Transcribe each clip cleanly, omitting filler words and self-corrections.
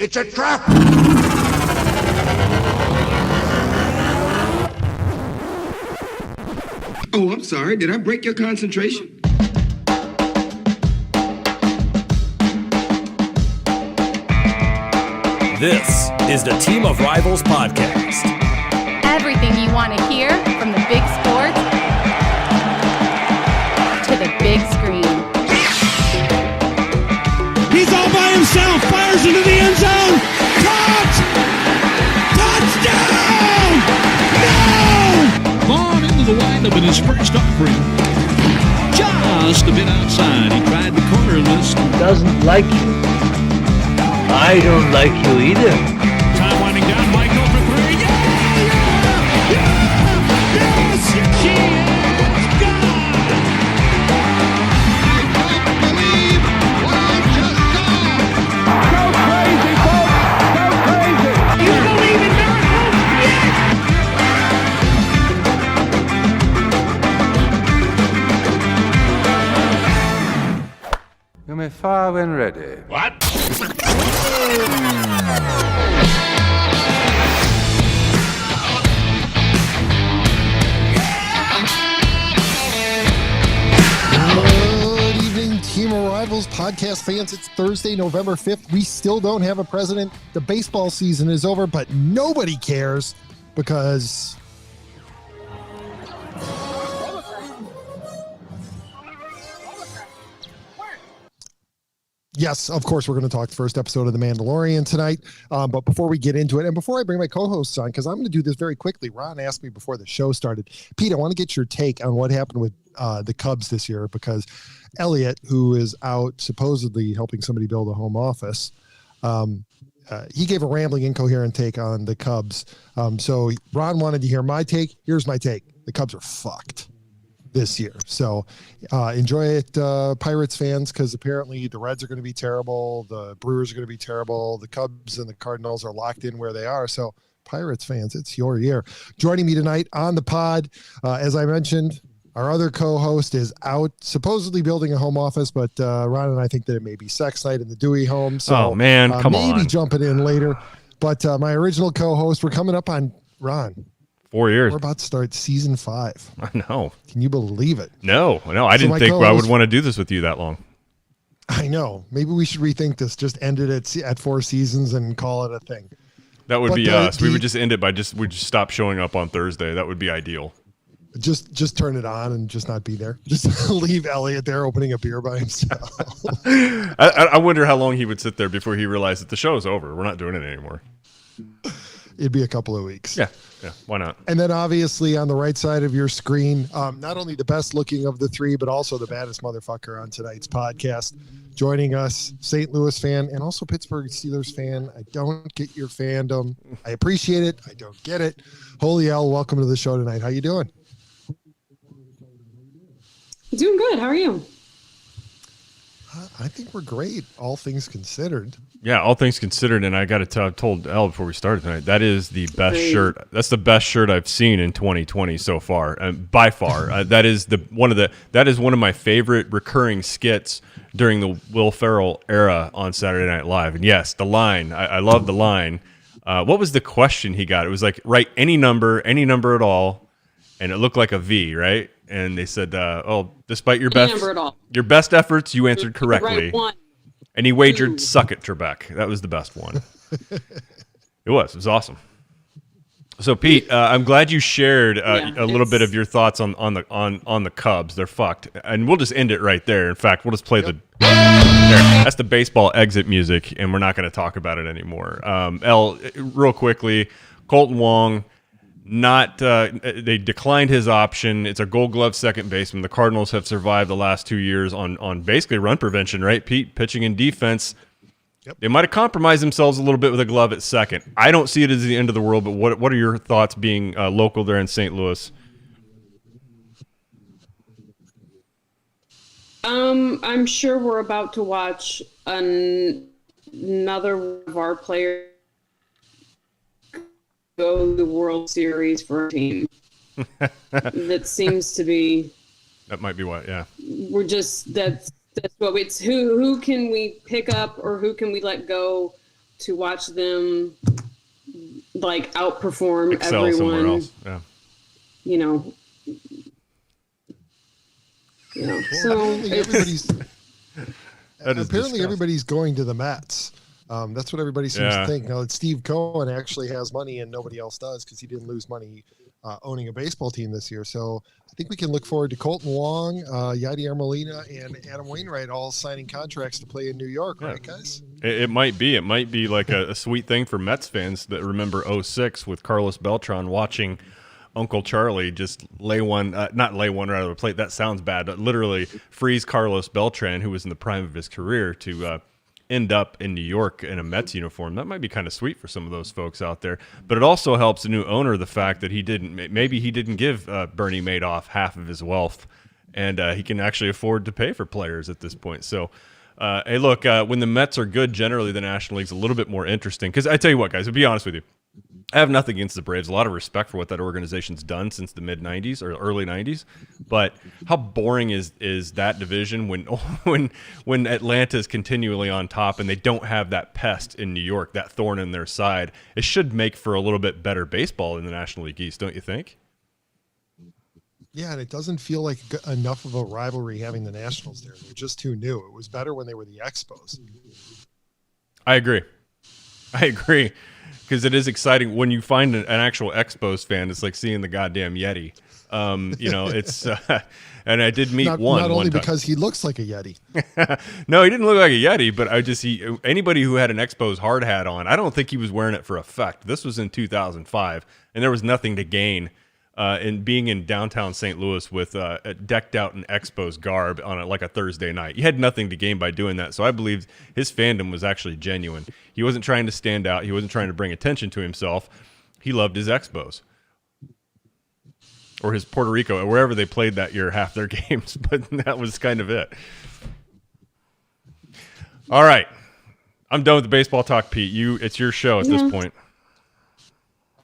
It's a trap! Oh, I'm sorry. Did I break your concentration? This is the Team of Rivals podcast. Everything you want to hear from the big sports to the big screen. He's all by himself, fires into the end zone. Caught! Touchdown! No! Vaughn into the windup in his first offering. Just a bit outside. He tried the corner and missed. Doesn't like you. I don't like you either. Time winding down. Michael for three. Yeah! Yes! She is gone! I don't believe what I just saw. Go crazy, folks! Go crazy! You believe in miracles? Yes! You may fire when ready. What? Good evening, Team of Rivals podcast fans. It's Thursday, November 5th. We still don't have a president. The baseball season is over, but nobody cares because yes, of course, we're going to talk the first episode of The Mandalorian tonight. But before we get into it, and before I bring my co-hosts on, because I'm going to do this very quickly, Ron asked me before the show started, Pete, I want to get your take on what happened with the Cubs this year, because Elliot, who is out supposedly helping somebody build a home office, he gave a rambling, incoherent take on the Cubs. So Ron wanted to hear my take. Here's my take. The Cubs are fucked this year. So enjoy it, Pirates fans, because apparently the Reds are going to be terrible. The Brewers are going to be terrible. The Cubs and the Cardinals are locked in where they are. So Pirates fans, it's your year. Joining me tonight on the pod, as I mentioned, our other co-host is out supposedly building a home office, but Ron and I think that it may be sex night in the Dewey home. So oh man, come on. Maybe jumping in later. But my original co-host, we're coming up on Ron. 4 years. We're about to start season 5. I know. Can you believe it? No. I didn't think I would want to do this with you that long. I know. Maybe we should rethink this. Just end it at 4 seasons and call it a thing. That would be us. We would just end it by we'd just stop showing up on Thursday. That would be ideal. Just turn it on and just not be there. Just leave Elliot there opening a beer by himself. I wonder how long he would sit there before he realized that the show's over. We're not doing it anymore. It'd be a couple of weeks. Yeah, why not? And then obviously on the right side of your screen, not only the best looking of the three, but also the baddest motherfucker on tonight's podcast. Joining us, St. Louis fan and also Pittsburgh Steelers fan. I don't get your fandom. I appreciate it. I don't get it. Holy Elle, welcome to the show tonight. How you doing? Doing good. How are you? I think we're great, all things considered. Yeah, all things considered, and I got to tell, I told Elle before we started tonight, that is the best shirt. That's the best shirt I've seen in 2020 so far, by far. That is one of my favorite recurring skits during the Will Ferrell era on Saturday Night Live. And yes, the line, I love the line. What was the question he got? It was like, write any number at all, and it looked like a V, right? And they said, despite your best efforts, you answered correctly. Right one. And he wagered suck it, Trebek. That was the best one. It was awesome. So Pete, I'm glad you shared a little bit of your thoughts on the Cubs. They're fucked. And we'll just end it right there. In fact, we'll just play that's the baseball exit music, and we're not going to talk about it anymore. Elle, real quickly, Colton Wong, they declined his option. It's a Gold Glove second baseman. The Cardinals have survived the last 2 years on basically run prevention, right, Pete? Pitching and defense. Yep. They might have compromised themselves a little bit with a glove at second. I don't see it as the end of the world, but what are your thoughts being local there in St. Louis? I'm sure we're about to watch another of our players go to the World Series for a team. That seems to be. That might be what. Yeah. We're just that's what it's who can we pick up or who can we let go to watch them like outperform Excel somewhere everyone. else. Yeah. You know. Yeah. So apparently everybody's going to the Mets. That's what everybody seems to think. Now that Steve Cohen actually has money and nobody else does because he didn't lose money owning a baseball team this year. So I think we can look forward to Colton Wong, Yadier Molina, and Adam Wainwright all signing contracts to play in New York, right, guys? It might be. It might be like a sweet thing for Mets fans that remember 06 with Carlos Beltran watching Uncle Charlie just not lay one right out of the plate. That sounds bad, but literally freeze Carlos Beltran, who was in the prime of his career, to end up in New York in a Mets uniform. That might be kind of sweet for some of those folks out there. But it also helps the new owner the fact that he didn't give Bernie Madoff half of his wealth, and he can actually afford to pay for players at this point. So, hey, look, when the Mets are good, generally the National League's a little bit more interesting. Because I tell you what, guys, to be honest with you, I have nothing against the Braves. A lot of respect for what that organization's done since the mid-'90s or early '90s. But how boring is that division when Atlanta is continually on top and they don't have that pest in New York, that thorn in their side? It should make for a little bit better baseball in the National League East, don't you think? Yeah, and it doesn't feel like enough of a rivalry having the Nationals there. They're just too new. It was better when they were the Expos. I agree. Because it is exciting when you find an actual Expos fan. It's like seeing the goddamn Yeti. It's and I did meet not only because he looks like a Yeti. No, he didn't look like a Yeti, but anybody who had an Expos hard hat on, I don't think he was wearing it for effect. This was in 2005, and there was nothing to gain in being in downtown St. Louis with decked out in Expos garb on like a Thursday night. You had nothing to gain by doing that. So I believe his fandom was actually genuine. He wasn't trying to stand out. He wasn't trying to bring attention to himself. He loved his Expos. Or his Puerto Rico, or wherever they played that year, half their games. But that was kind of it. All right. I'm done with the baseball talk, Pete. It's your show at this point.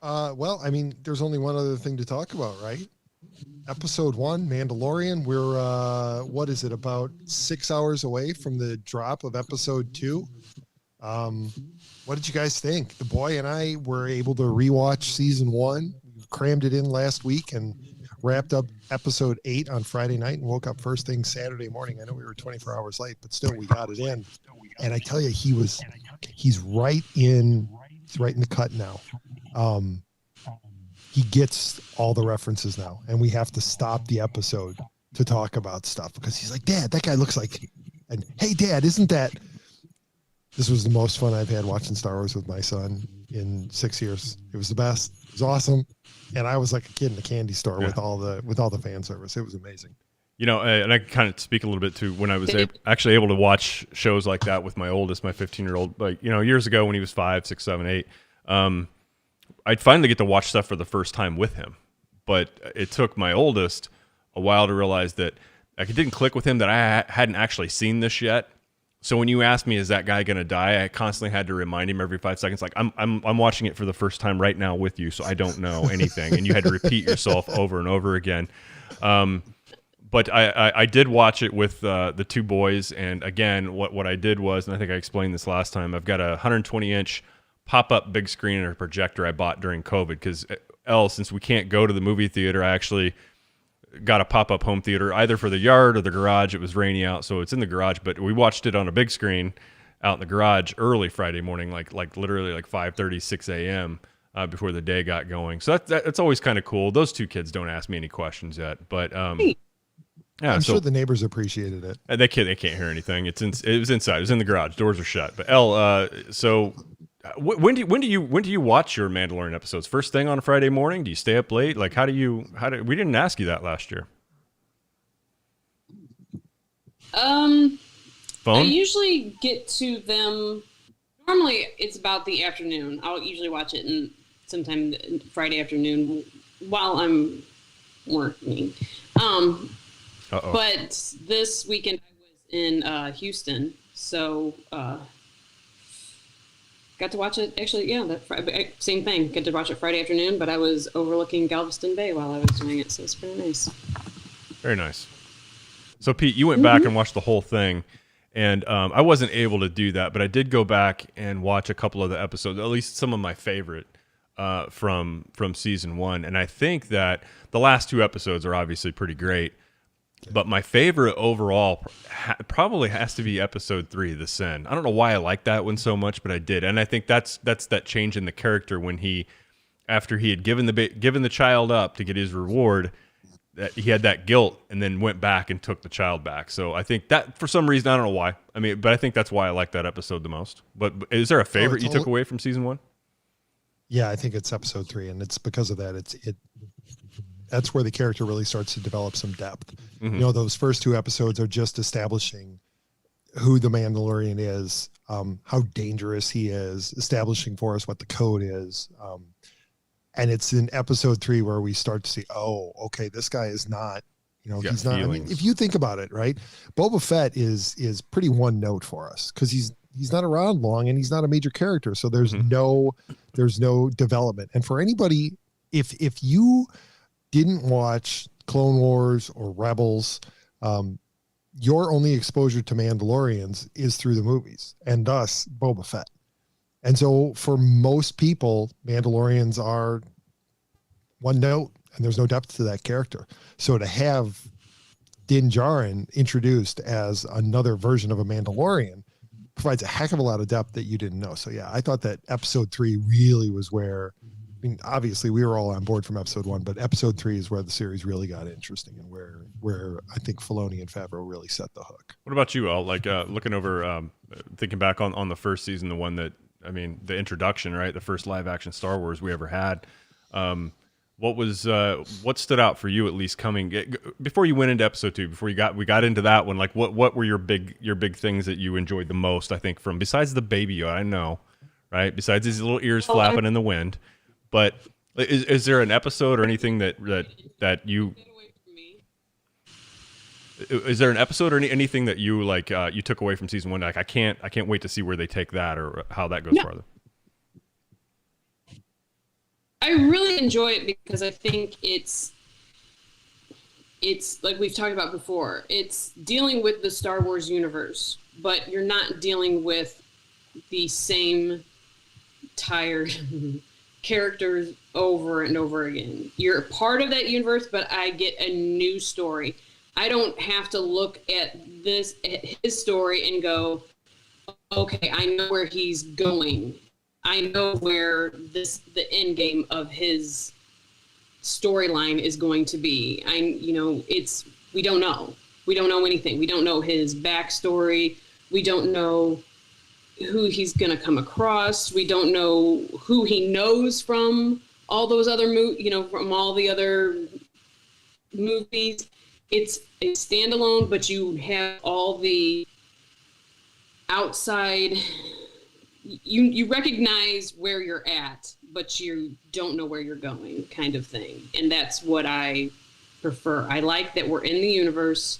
Well, I mean, there's only one other thing to talk about, right? Episode 1, Mandalorian. We're, what is it, about 6 hours away from the drop of episode 2. What did you guys think? The boy and I were able to rewatch season 1, crammed it in last week, and wrapped up episode 8 on Friday night and woke up first thing Saturday morning. I know we were 24 hours late, but still we got it in. And I tell you, he's right in the cut now. He gets all the references now, and we have to stop the episode to talk about stuff because he's like, Dad, that guy looks like, and hey, Dad, isn't that? This was the most fun I've had watching Star Wars with my son in 6 years. It was the best. It was awesome, and I was like a kid in a candy store with all the fan service. It was amazing. You know, and I can kind of speak a little bit to when I was actually able to watch shows like that with my oldest, my 15-year-old, like, you know, years ago when he was 5, 6, 7, 8. I'd finally get to watch stuff for the first time with him, but it took my oldest a while to realize that like, it didn't click with him that I hadn't actually seen this yet. So when you asked me, is that guy going to die? I constantly had to remind him every 5 seconds, like I'm watching it for the first time right now with you, so I don't know anything. And you had to repeat yourself over and over again. But I did watch it with the two boys. And again, what I did was, and I think I explained this last time, I've got a 120-inch pop-up big screen and a projector I bought during COVID because, since we can't go to the movie theater, I actually got a pop-up home theater either for the yard or the garage. It was rainy out, so it's in the garage, but we watched it on a big screen out in the garage early Friday morning, like literally like 5:30, 6 a.m. Before the day got going. So that's always kind of cool. Those two kids don't ask me any questions yet, but yeah, I'm sure the neighbors appreciated it. They can't hear anything. It was inside. It was in the garage. Doors are shut. But so when do you watch your Mandalorian episodes? First thing on a Friday morning? Do you stay up late? Like we didn't ask you that last year. Phone? I usually get to them. Normally, it's about the afternoon. I'll usually watch it sometime Friday afternoon while I'm working. But this weekend I was in Houston, so got to watch it. Actually, yeah, same thing. Got to watch it Friday afternoon, but I was overlooking Galveston Bay while I was doing it, so it's pretty nice. Very nice. So, Pete, you went back and watched the whole thing, And I wasn't able to do that, but I did go back and watch a couple of the episodes, at least some of my favorite from season 1. And I think that the last 2 episodes are obviously pretty great. But my favorite overall probably has to be episode 3, The Sin. I don't know why I like that one so much, but I did. And I think that's that change in the character when after he had given the child up to get his reward, that he had that guilt and then went back and took the child back. So I think that for some reason, I don't know why. I mean, but I think that's why I like that episode the most. But is there a favorite you took away from season 1? Yeah, I think it's episode 3, and it's because of that. That's where the character really starts to develop some depth. Mm-hmm. You know, those first 2 episodes are just establishing who the Mandalorian is, how dangerous he is, establishing for us what the code is. And it's in episode 3 where we start to see, oh, okay, this guy is not, he's not. I mean, if you think about it, right? Boba Fett is pretty one note for us because he's not around long and he's not a major character. So there's no development. And for anybody, if you didn't watch Clone Wars or Rebels, your only exposure to Mandalorians is through the movies, and thus Boba Fett. And so for most people, Mandalorians are one note and there's no depth to that character. So to have Din Djarin introduced as another version of a Mandalorian provides a heck of a lot of depth that you didn't know. So yeah, I thought that episode 3 really was where, I mean, obviously we were all on board from episode 1, but episode 3 is where the series really got interesting and where I think Filoni and Favreau really set the hook. What about you, Al? Like looking over, thinking back on the first season, the one that, I mean, the introduction, right? The first live action Star Wars we ever had. What stood out for you, at least coming before you went into episode 2, before we got into that one? Like what were your big things that you enjoyed the most? I think besides the baby Yoda, I know, right? Besides his little ears flapping in the wind, but is there an episode or anything that you? Is there an episode or anything that you like you took away from season 1? Like I can't wait to see where they take that or how that goes farther. I really enjoy it because I think it's like we've talked about before. It's dealing with the Star Wars universe, but you're not dealing with the same tired characters over and over again. You're a part of that universe, but I get a new story. I don't have to look at his story and go, okay, I know where he's going. I know where the end game of his storyline is going to be. We don't know. We don't know anything. We don't know his backstory. We don't know who he's going to come across. We don't know who he knows from all those other from all the other movies. It's a standalone, but you have all the outside. You recognize where you're at, but you don't know where you're going, kind of thing. And that's what I prefer. I like that we're in the universe.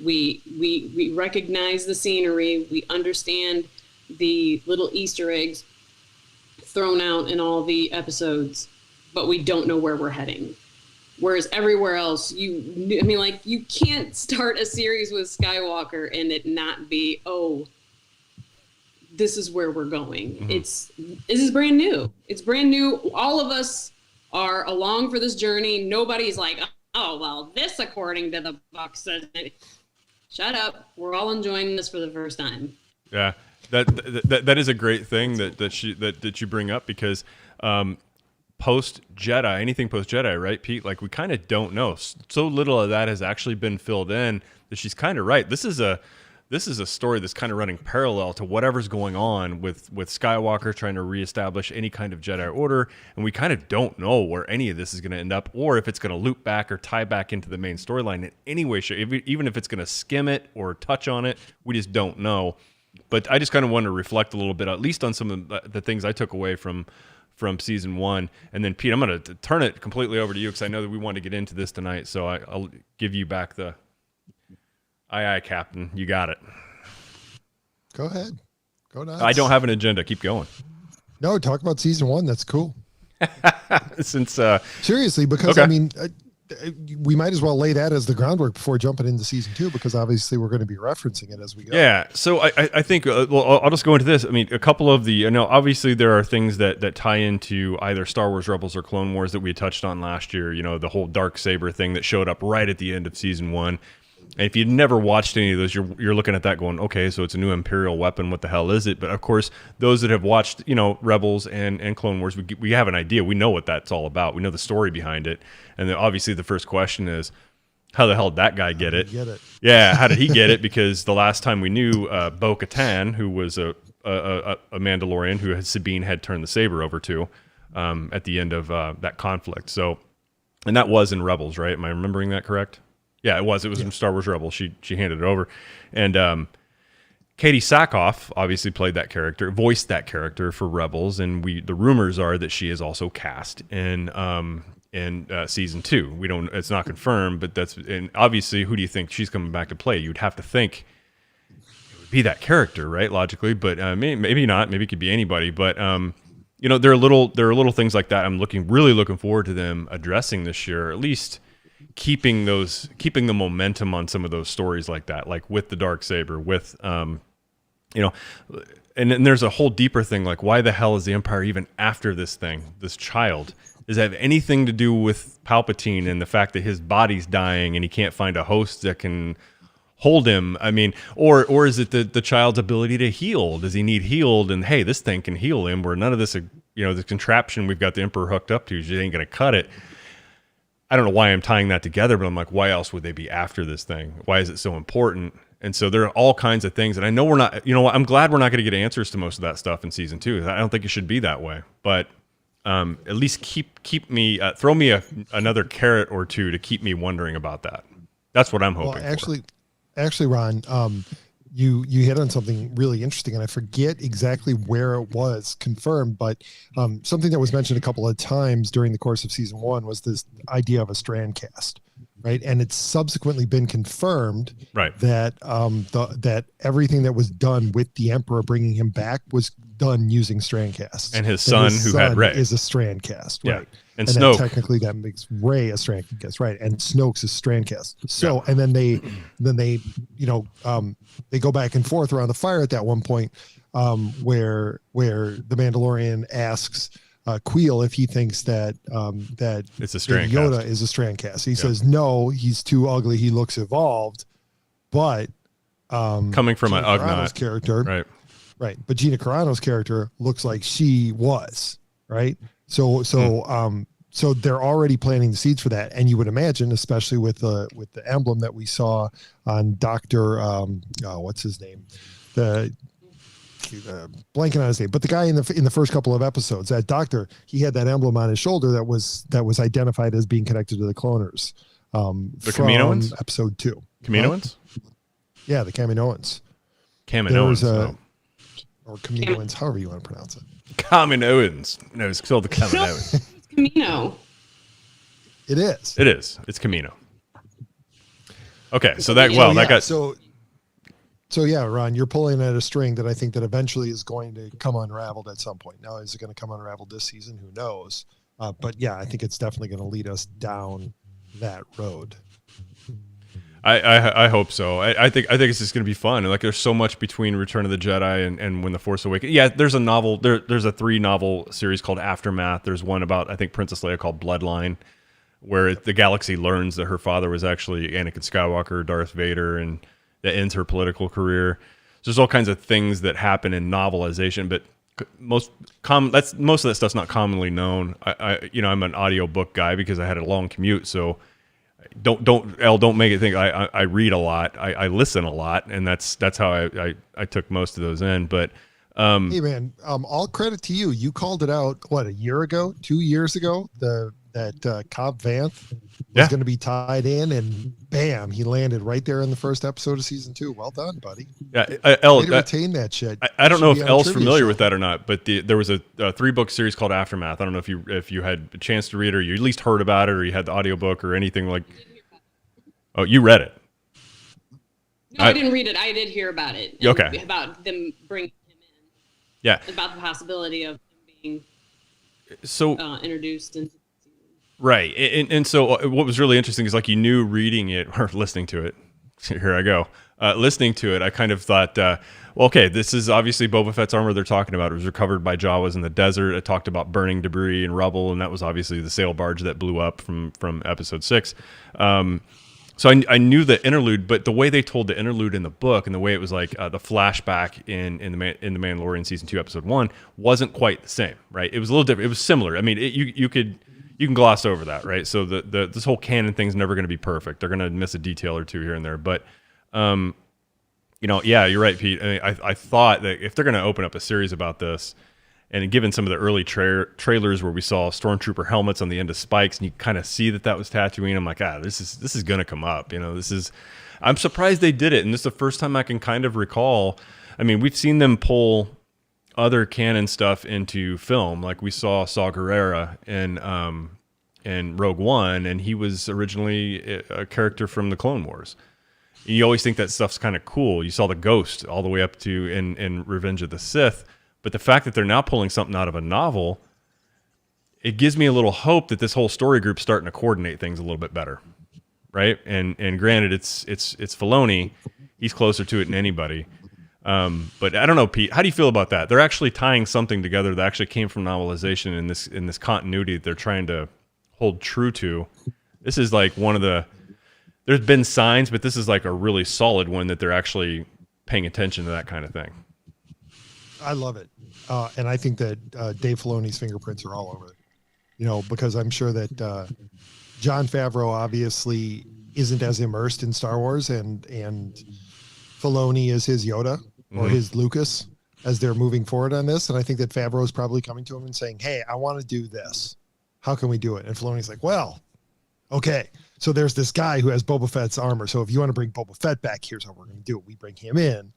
We recognize the scenery. We understand the little Easter eggs thrown out in all the episodes, but we don't know where we're heading. Whereas everywhere else, you can't start a series with Skywalker and it not be, this is where we're going. Mm-hmm. This is brand new. It's brand new. All of us are along for this journey. Nobody's like, oh, well, this according to the book says. Shut up. We're all enjoying this for the first time. Yeah, that is a great thing that you bring up because post Jedi, anything post Jedi, right, Pete? Like we kind of don't know. So little of that has actually been filled in that she's kind of right. This is a story that's kind of running parallel to whatever's going on with Skywalker trying to reestablish any kind of Jedi Order, and we kind of don't know where any of this is going to end up, or if it's going to loop back or tie back into the main storyline in any way, even if it's going to skim it or touch on it, we just don't know. But I just kind of want to reflect a little bit, at least on some of the things I took away from season 1. And then, Pete, I'm going to turn it completely over to you because I know that we want to get into this tonight, so I'll give you back the... Aye, Captain. You got it. Go ahead. Go nuts. I don't have an agenda. Keep going. No, talk about season 1. That's cool. Since seriously, because okay. I mean, we might as well lay that as the groundwork before jumping into season 2, because obviously we're going to be referencing it as we go. Yeah. So I think, well, I'll just go into this. I mean, a couple of the, obviously there are things that tie into either Star Wars Rebels or Clone Wars that we had touched on last year. The whole Darksaber thing that showed up right at the end of season 1. And if you'd never watched any of those, you're looking at that going, okay, so it's a new Imperial weapon. What the hell is it? But of course, those that have watched, Rebels and Clone Wars, we have an idea. We know what that's all about. We know the story behind it. And then obviously the first question is, how the hell did that guy get it? Yeah, how did he get it? Because the last time we knew, Bo-Katan, who was a Mandalorian who Sabine had turned the saber over to at the end of that conflict. So, and that was in Rebels, right? Am I remembering that correct? Yeah, it was. It was in Star Wars Rebels. She handed it over. And Katie Sackhoff obviously played that character, voiced that character for Rebels. And the rumors are that she is also cast in season 2. We don't. It's not confirmed, but and obviously, who do you think she's coming back to play? You'd have to think it would be that character, right? Logically, but maybe not. Maybe it could be anybody. But there are little things like that. I'm really looking forward to them addressing this year, or at least keeping the momentum on some of those stories like that, like with the Darksaber, with and then there's a whole deeper thing, like why the hell is the Empire even after this child? Does it have anything to do with Palpatine and the fact that his body's dying and he can't find a host that can hold him? I mean, or is it the child's ability to heal? Does he need healed? And hey, this thing can heal him, where none of this, the contraption we've got the Emperor hooked up to, she ain't going to cut it. I don't know why I'm tying that together, but I'm like, why else would they be after this thing? Why is it so important? And so there are all kinds of things. And I know we're not, I'm glad we're not going to get answers to most of that stuff in season 2. I don't think it should be that way. But at least keep me, throw me another carrot or two to keep me wondering about that. That's what I'm hoping for. Actually, Ron, you hit on something really interesting, and I forget exactly where it was confirmed, but something that was mentioned a couple of times during the course of season 1 was this idea of a strand cast, right? And it's subsequently been confirmed, right, that that everything that was done with the Emperor bringing him back was done using strand casts. And his son, who had Rey, is a strand cast, right? Yeah. And Snoke, technically that makes Rey a strand cast, right? And Snoke's a strand cast. So, and then they they go back and forth around the fire at that one point, where the Mandalorian asks Queel if he thinks that it's a strand Yoda cast. is a strand cast. He says no, he's too ugly. He looks evolved, but coming from an Ugnaught character, right? But Gina Carano's character looks like she was, right? So they're already planting the seeds for that, and you would imagine, especially with the emblem that we saw on Dr. What's his name? Blanking on his name, but the guy in the first couple of episodes, that doctor, he had that emblem on his shoulder that was identified as being connected to the cloners. The Kaminoans? Episode 2. Kaminoans? Yeah, the Kaminoans. Kaminoans. Or Kaminoans, however you want to pronounce it. Kaminoans. No, it's called the Kaminoans. It's Camino. It is. It is. It's Camino. Okay, so that got So yeah, Ron, you're pulling at a string that I think that eventually is going to come unraveled at some point. Now, is it going to come unraveled this season? Who knows? But yeah, I think it's definitely going to lead us down that road. I hope so. I think it's just going to be fun. Like, there's so much between Return of the Jedi and When the Force Awakens. Yeah, there's a novel. There's a 3-novel series called Aftermath. There's one about, I think, Princess Leia called Bloodline, where the galaxy learns that her father was actually Anakin Skywalker, Darth Vader, and that ends her political career. So there's all kinds of things that happen in novelization, but most of that stuff's not commonly known. I'm an audiobook guy because I had a long commute, so don't make it think I read a lot. I listen a lot, and that's how I took most of those in. But hey man, all credit to you. You called it out a year ago, 2 years ago, that Cobb Vanth was going to be tied in, and bam, he landed right there in the first episode of season 2. Well done, buddy. Yeah, Elle, retain that shit. I don't know if Elle's familiar with that or not, but there was a 3-book series called Aftermath. I don't know if you had a chance to read it, or you at least heard about it, or you had the audiobook or anything like. Oh, you read it? No, I didn't read it. I did hear about it. Okay. About them bringing him in. Yeah. About the possibility of him being so introduced into. Right. And so what was really interesting is like you knew reading it or listening to it. Here I go. Listening to it, I kind of thought, well, okay, this is obviously Boba Fett's armor they're talking about. It was recovered by Jawas in the desert. It talked about burning debris and rubble, and that was obviously the sail barge that blew up from episode 6. So I knew the interlude, but the way they told the interlude in the book and the way it was like the flashback in the Mandalorian season 2 episode 1 wasn't quite the same, right? It was a little different. It was similar. I mean, you can gloss over that, right? So this whole canon thing's never going to be perfect. They're going to miss a detail or two here and there, but yeah, you're right, Pete. I mean, I thought that if they're going to open up a series about this, and given some of the early trailers where we saw stormtrooper helmets on the end of spikes, and you kind of see that was Tatooine, I'm like, this is going to come up. I'm surprised they did it, and this is the first time I can kind of recall. I mean, we've seen them pull other canon stuff into film, like we saw Saw Gerrera in Rogue One, and he was originally a character from the Clone Wars. You always think that stuff's kind of cool. You saw the Ghost all the way up to in Revenge of the Sith. But the fact that they're now pulling something out of a novel, it gives me a little hope that this whole story group's starting to coordinate things a little bit better, right? And granted, it's Filoni. He's closer to it than anybody. But I don't know, Pete. How do you feel about that? They're actually tying something together that actually came from novelization in this continuity that they're trying to hold true to. This is like one of the. There's been signs, but this is like a really solid one that they're actually paying attention to that kind of thing. I love it. And I think that Dave Filoni's fingerprints are all over it, because I'm sure that Jon Favreau obviously isn't as immersed in Star Wars and Filoni is his Yoda or his Lucas as they're moving forward on this. And I think that Favreau is probably coming to him and saying, hey, I want to do this. How can we do it? And Filoni's like, well, okay. So there's this guy who has Boba Fett's armor. So if you want to bring Boba Fett back, here's how we're going to do it. We bring him in.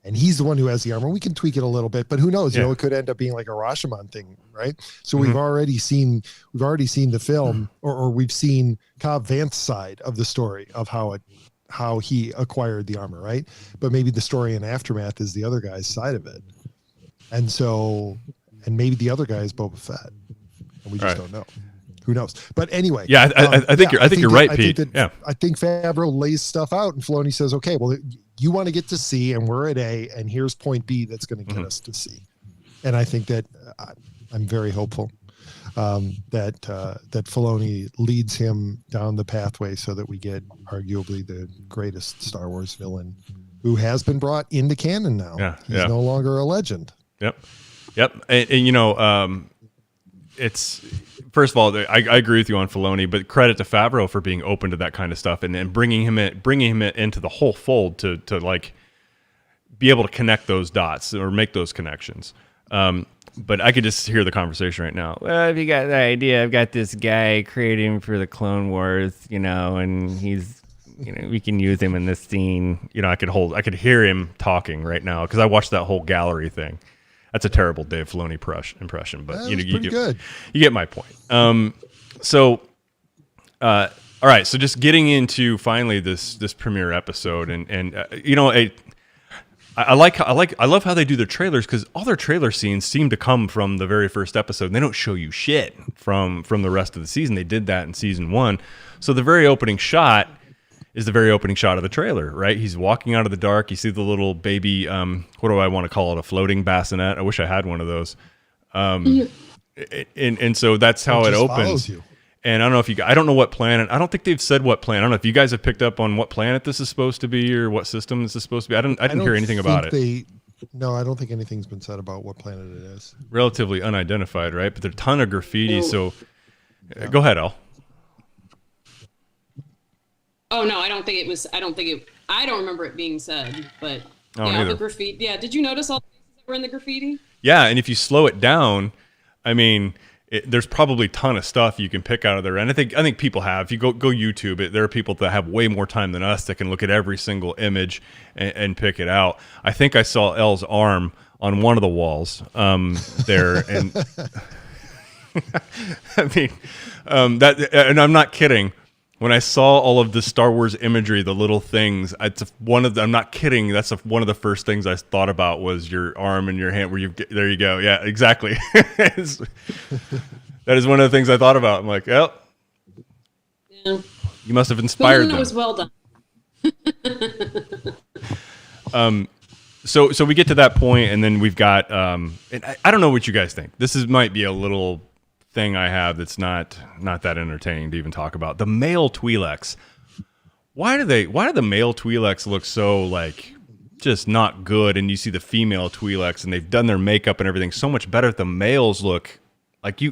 And he's the one who has the armor. We can tweak it a little bit, but who knows? It could end up being like a Rashomon thing, right? So we've already seen the film, or we've seen Cobb Vanth's side of the story of how he acquired the armor, right? But maybe the story in Aftermath is the other guy's side of it, and maybe the other guy is Boba Fett, and we just don't know. Who knows? But anyway, I think you're right, Pete. I think Favreau lays stuff out, and Filoni says, "Okay, well, you want to get to C, and we're at A, and here's point B that's going to get us to C." And I think that I'm very hopeful that Filoni leads him down the pathway so that we get arguably the greatest Star Wars villain who has been brought into canon now. He's no longer a legend. Yep. And it's. First of all, I agree with you on Filoni, but credit to Favreau for being open to that kind of stuff and bringing him into the whole fold to like be able to connect those dots or make those connections. But I could just hear the conversation right now. Well, if you got the idea, I've got this guy creating for the Clone Wars, and he's, we can use him in this scene. I could hear him talking right now because I watched that whole gallery thing. That's a terrible Dave Filoni impression, but good. You get my point. All right. So just getting into finally this premiere episode, I love how they do their trailers because all their trailer scenes seem to come from the very first episode. And they don't show you shit from the rest of the season. They did that in season 1. So the very opening shot is the very opening shot of the trailer, right? He's walking out of the dark. You see the little baby, what do I want to call it? A floating bassinet. I wish I had one of those. And so that's how it opens. And I don't know I don't know what planet. I don't think they've said what planet. I don't know if you guys have picked up on what planet this is supposed to be or what system this is supposed to be. I didn't hear anything about it. No, I don't think anything's been said about what planet it is. Relatively unidentified, right? But there's a ton of graffiti. So go ahead, Al. Oh no, I don't remember it being said, but neither. The graffiti. Yeah, did you notice all the faces that were in the graffiti? Yeah, and if you slow it down, I mean, there's probably a ton of stuff you can pick out of there. And I think people have. If you go YouTube, there are people that have way more time than us that can look at every single image and pick it out. I think I saw Elle's arm on one of the walls there, and I mean that. And I'm not kidding. When I saw all of the Star Wars imagery, the little things, I'm not kidding. That's one of the first things I thought about was your arm and your hand. There you go. Yeah, exactly. That is one of the things I thought about. I'm like, oh, Yeah. you must have inspired It them. was well done. So we get to that point, and then we've got. And I don't know what you guys think. Might be a little thing I have that's not that entertaining to even talk about. The male Twi'leks. Why do the male Twi'leks look so like just not good? And you see the female Twi'leks, and they've done their makeup and everything so much better. The males look like they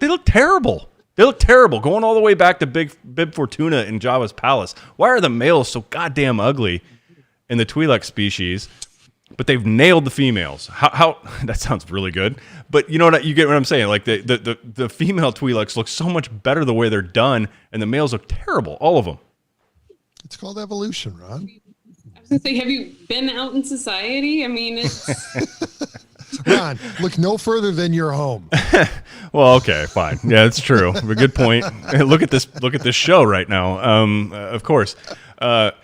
look terrible. They look terrible. Going all the way back to Bib Fortuna in Jabba's palace. Why are the males so goddamn ugly in the Twi'lek species? But they've nailed the females. How that sounds really good. But you know what? You get what I'm saying. Like the female Twi'leks look so much better the way they're done, and the males look terrible. All of them. It's called evolution, Ron. I was gonna say, have you been out in society? I mean, it's Ron, look no further than your home. Well, okay, fine. Yeah, that's true. A good point. Look at this show right now. Of course. But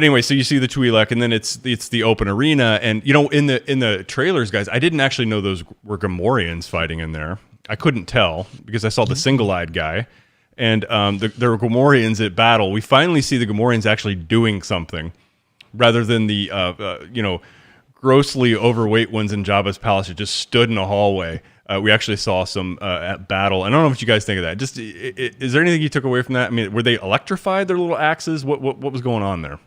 anyway, so you see the Twi'lek, and then it's the open arena, and you know, in the trailers, guys, I didn't actually know those were Gamorreans fighting in there. I couldn't tell because I saw the single-eyed guy, and there were Gamorreans at battle. We finally see the Gamorreans actually doing something, rather than the grossly overweight ones in Jabba's palace that just stood in a hallway. We actually saw some at battle. I don't know what you guys think of that. Just is there anything you took away from that? I mean, were they electrified? Their little axes? What was going on there?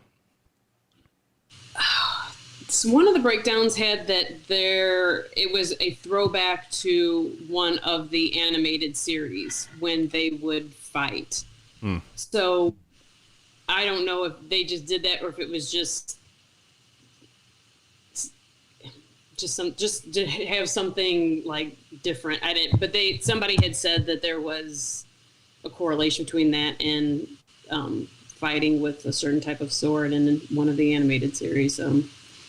one of the breakdowns had that it was a throwback to one of the animated series when they would fight. So I don't know if they just did that or if it was just to have something like different. I didn't, but somebody had said that there was a correlation between that and fighting with a certain type of sword in one of the animated series. I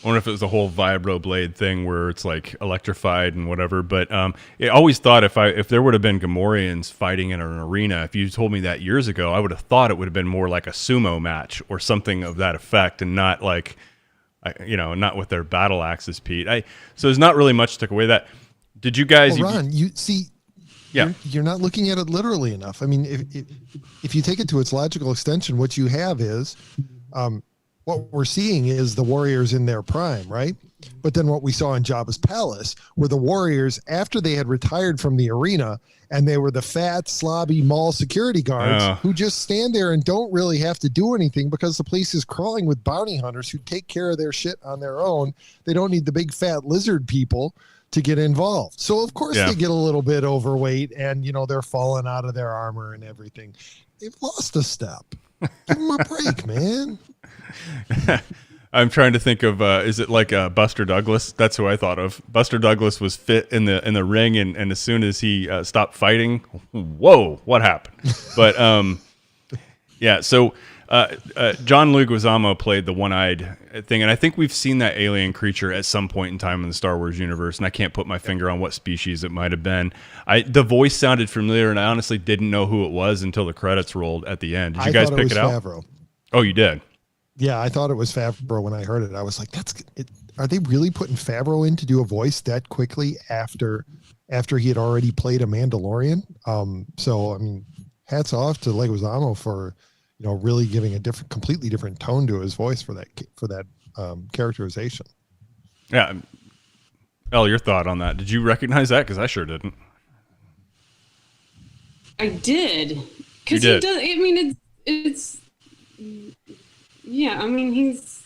wonder if it was the whole vibroblade thing where it's like electrified and whatever. But I always thought if there would have been Gamorreans fighting in an arena, if you told me that years ago, I would have thought it would have been more like a sumo match or something of that effect, and not like, not with their battle axes, Pete. So there's not really much to take away that. Did you guys? Well, Ron, you see. Yeah. You're not looking at it literally enough. I mean, if you take it to its logical extension, what you have is, what we're seeing is the warriors in their prime, right? But then what we saw in Jabba's palace were the warriors after they had retired from the arena, and they were the fat, slobby mall security guards who just stand there and don't really have to do anything because the place is crawling with bounty hunters who take care of their shit on their own. They don't need the big fat lizard people to get involved. So of course they get a little bit overweight and, they're falling out of their armor and everything. They've lost a step. Give them a break, man. I'm trying to think of, is it like Buster Douglas? That's who I thought of. Buster Douglas was fit in the ring, and as soon as he stopped fighting, whoa, what happened? But so John Leguizamo played the one-eyed thing, and I think we've seen that alien creature at some point in time in the Star Wars universe, and I can't put my finger on what species it might have been. The voice sounded familiar, and I honestly didn't know who it was until the credits rolled at the end. Did you guys pick it out? Favreau. Oh, you did? Yeah, I thought it was Favreau when I heard it. I was like, "That's it. Are they really putting Favreau in to do a voice that quickly after he had already played a Mandalorian?" So I mean, hats off to Leguizamo for really giving a completely different tone to his voice for that characterization. Yeah, Elle, your thought on that? Did you recognize that? Because I sure didn't. I did. Because he does. I mean, it's. Yeah, I mean he's.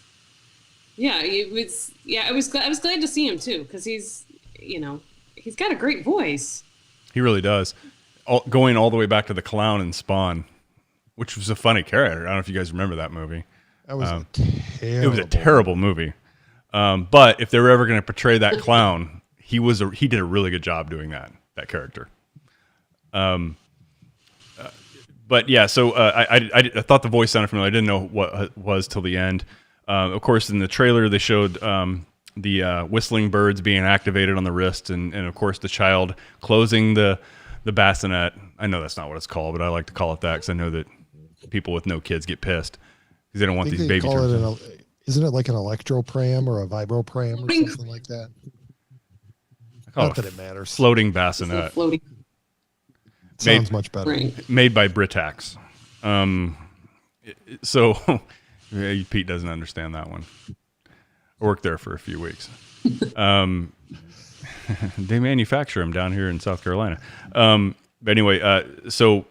Yeah, it was. Yeah, I was glad to see him too because he's got a great voice. He really does. Going all the way back to the clown in Spawn, which was a funny character. I don't know if you guys remember that movie. That was it was a terrible movie. But if they were ever going to portray that clown, he did a really good job doing that character. But yeah, so I thought the voice sounded familiar. I didn't know what it was till the end. Of course, in the trailer, they showed the whistling birds being activated on the wrist, and of course, the child closing the bassinet. I know that's not what it's called, but I like to call it that because I know that people with no kids get pissed because they don't want these baby terms. Isn't it like an electropram or a vibropram or something like that? Not that it matters. Floating bassinet. Floating. Sounds much better. Right. Made by Britax. So Pete doesn't understand that one. I worked there for a few weeks. They manufacture them down here in South Carolina. But anyway, so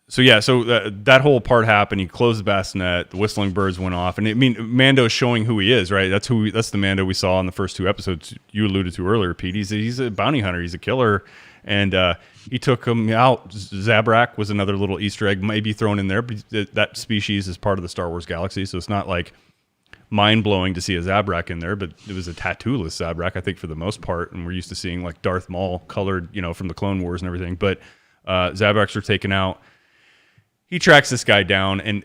that whole part happened. He closed the bassinet. The whistling birds went off, and I mean, Mando's showing who he is, right? That's the Mando we saw in the first 2 episodes you alluded to earlier, Pete. He's a bounty hunter. He's a killer, and he took him out. Zabrak was another little Easter egg, maybe thrown in there. But that species is part of the Star Wars galaxy, so it's not like mind-blowing to see a Zabrak in there, but it was a tattoo-less Zabrak, I think, for the most part, and we're used to seeing like Darth Maul colored, from the Clone Wars and everything, but Zabraks are taken out. He tracks this guy down, and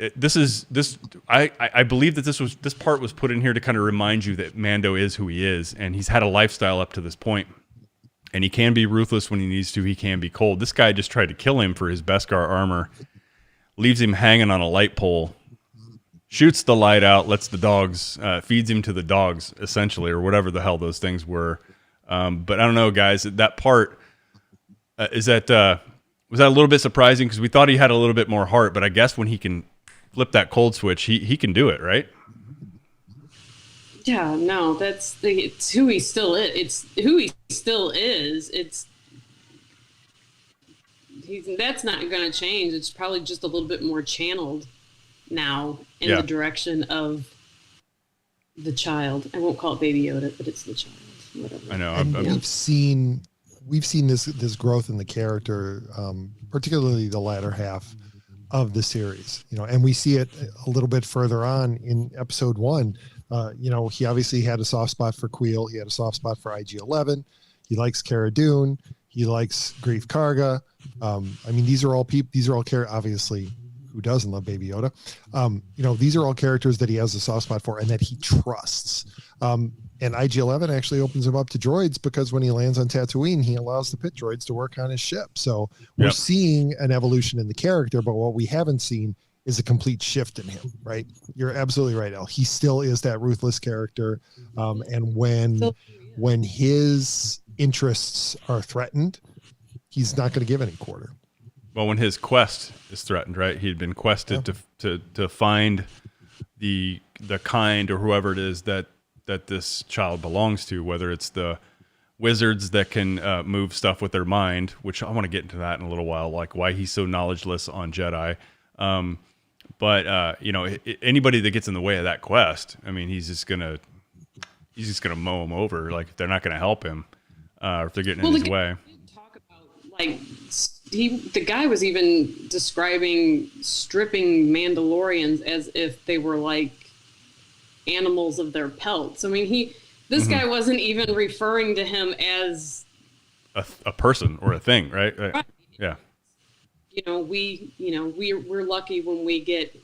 I believe that this part was put in here to kind of remind you that Mando is who he is, and he's had a lifestyle up to this point, and he can be ruthless when he needs to, he can be cold. This guy just tried to kill him for his Beskar armor, leaves him hanging on a light pole, shoots the light out, lets the dogs, feeds him to the dogs, essentially, or whatever the hell those things were. But I don't know, guys. That part, was that a little bit surprising? Because we thought he had a little bit more heart, but I guess when he can flip that cold switch, he can do it, right? Yeah, no, it's who he still is. It's who he still is. That's not going to change. It's probably just a little bit more channeled now in the direction of the child. I won't call it Baby Yoda, but it's the child. Whatever. I know. And we've seen this growth in the character, particularly the latter half of the series. And we see it a little bit further on in episode 1. He obviously had a soft spot for Queel. He had a soft spot for IG-11. He likes Cara Dune. He likes Greef Karga. These are all characters, obviously. Who doesn't love Baby Yoda? These are all characters that he has a soft spot for and that he trusts. And IG-11 actually opens him up to droids because when he lands on Tatooine, he allows the pit droids to work on his ship. So we're seeing an evolution in the character, but what we haven't seen is a complete shift in him, right? You're absolutely right, Elle. He still is that ruthless character. And when his interests are threatened, he's not going to give any quarter. Well, when his quest is threatened, right? He had been quested to find the kind or whoever it is that this child belongs to, whether it's the wizards that can move stuff with their mind, which I want to get into that in a little while, like why he's so knowledgeless on Jedi. But anybody that gets in the way of that quest, he's just gonna mow him over. Like if they're not gonna help him, or if they're getting in his way. Talk about the guy was even describing stripping Mandalorians as if they were like animals of their pelts. This guy wasn't even referring to him as a person or a thing, right? Right. Yeah. We're lucky when we get,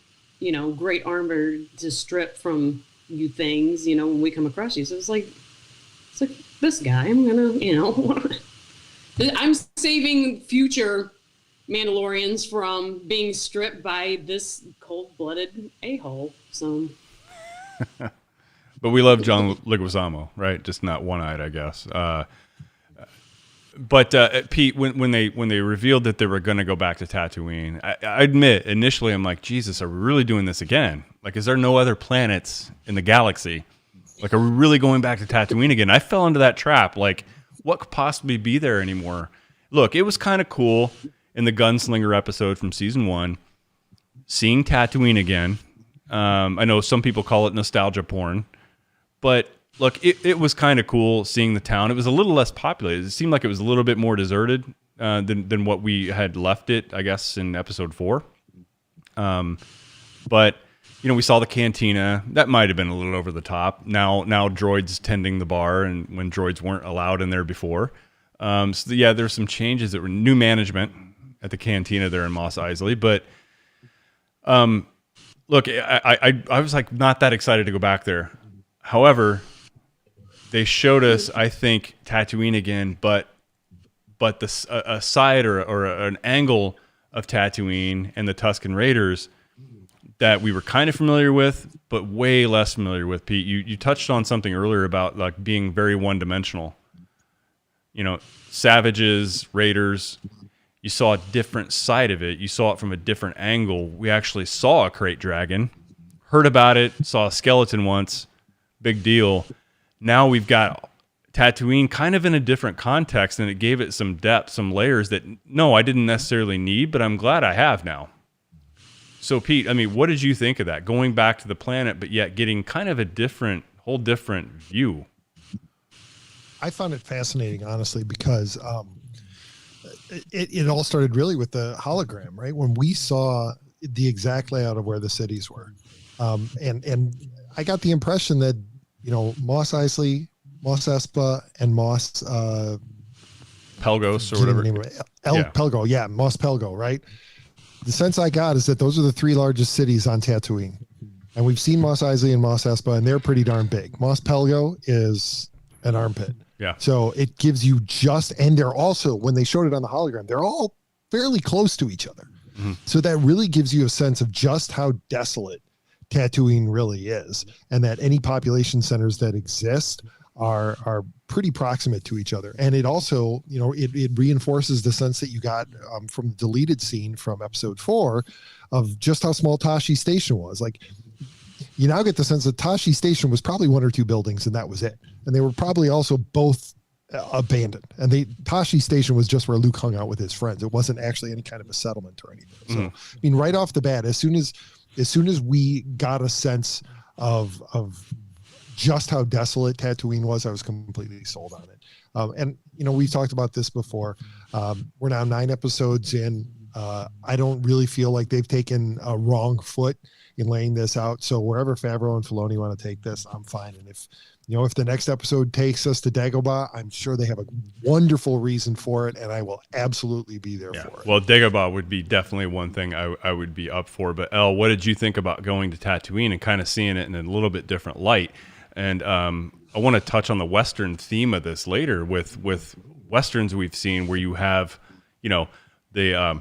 great armor to strip from you things, when we come across you. So it's like this guy, I'm gonna, I'm saving future Mandalorians from being stripped by this cold-blooded a-hole. So, but we love John Leguizamo, right? Just not one-eyed, I guess. But Pete, when they revealed that they were going to go back to Tatooine, I admit initially I'm like, Jesus, are we really doing this again? Like, is there no other planets in the galaxy? Like, are we really going back to Tatooine again? I fell into that trap. Like, what could possibly be there anymore? Look, it was kind of cool in the Gunslinger episode from season 1, seeing Tatooine again. I know some people call it nostalgia porn, but look, it was kind of cool seeing the town. It was a little less populated. It seemed like it was a little bit more deserted than what we had left it, I guess, in episode 4. But we saw the cantina. That might have been a little over the top. Now droids tending the bar, and when droids weren't allowed in there before. There's some changes that were new management at the cantina there in Mos Eisley. But look, I was like not that excited to go back there. However, they showed us, I think, Tatooine again, but a side or an angle of Tatooine and the Tusken Raiders that we were kind of familiar with, but way less familiar with. Pete, you touched on something earlier about like being very one-dimensional. Savages, raiders. You saw a different side of it. You saw it from a different angle. We actually saw a crate dragon, heard about it, saw a skeleton once, big deal. Now we've got Tatooine kind of in a different context, and it gave it some depth, some layers that, no, I didn't necessarily need, but I'm glad I have now. So, Pete, I mean, what did you think of that? Going back to the planet, but yet getting kind of a whole different view. I found it fascinating, honestly, because it all started really with the hologram, right? When we saw the exact layout of where the cities were. And I got the impression that, Mos Eisley, Mos Espa, and Mos Pelgos or whatever. Pelgo, yeah, Mos Pelgo, right? The sense I got is that those are the 3 largest cities on Tatooine. And we've seen Mos Eisley and Mos Espa, and they're pretty darn big. Mos Pelgo is an armpit. Yeah. So it gives you and they're also, when they showed it on the hologram, they're all fairly close to each other. Mm-hmm. So that really gives you a sense of just how desolate Tatooine really is, and that any population centers that exist are pretty proximate to each other. And it also, it reinforces the sense that you got from the deleted scene from episode 4 of just how small Tashi Station was. Like, you now get the sense that Tashi Station was probably 1 or 2 buildings, and that was it. And they were probably also both abandoned. And Tashi Station was just where Luke hung out with his friends. It wasn't actually any kind of a settlement or anything. So, I mean, right off the bat, as soon as we got a sense of just how desolate Tatooine was, I was completely sold on it. And we've talked about this before. We're now 9 episodes in. I don't really feel like they've taken a wrong foot in laying this out. So wherever Favreau and Filoni want to take this, I'm fine. And if the next episode takes us to Dagobah, I'm sure they have a wonderful reason for it, and I will absolutely be there for it. Well, Dagobah would be definitely one thing I would be up for. But Elle, what did you think about going to Tatooine and kind of seeing it in a little bit different light? And I want to touch on the Western theme of this later with Westerns we've seen where you have, the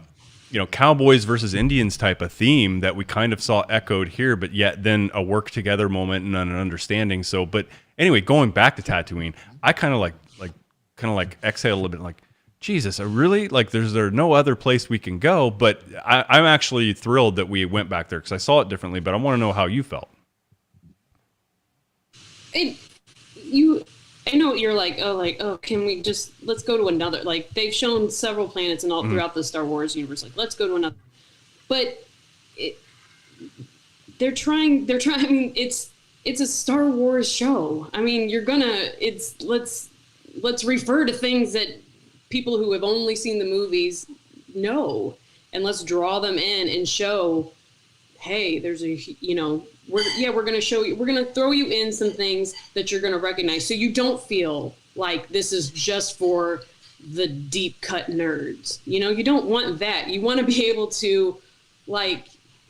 cowboys versus Indians type of theme that we kind of saw echoed here, but yet then a work together moment and an understanding. So, but anyway, going back to Tatooine, I kind of like exhale a little bit, like, Jesus, I really there's no other place we can go. But I'm actually thrilled that we went back there because I saw it differently. But I want to know how you felt. I know you're can we let's go to another, they've shown several planets and all throughout the Star Wars universe, let's go to another, but they're trying, I mean, it's a Star Wars show. I mean, let's refer to things that people who have only seen the movies know, and let's draw them in and show, hey, there's we're going to show you, we're going to throw you in some things that you're going to recognize. So you don't feel like this is just for the deep cut nerds. You don't want that. You want to be able to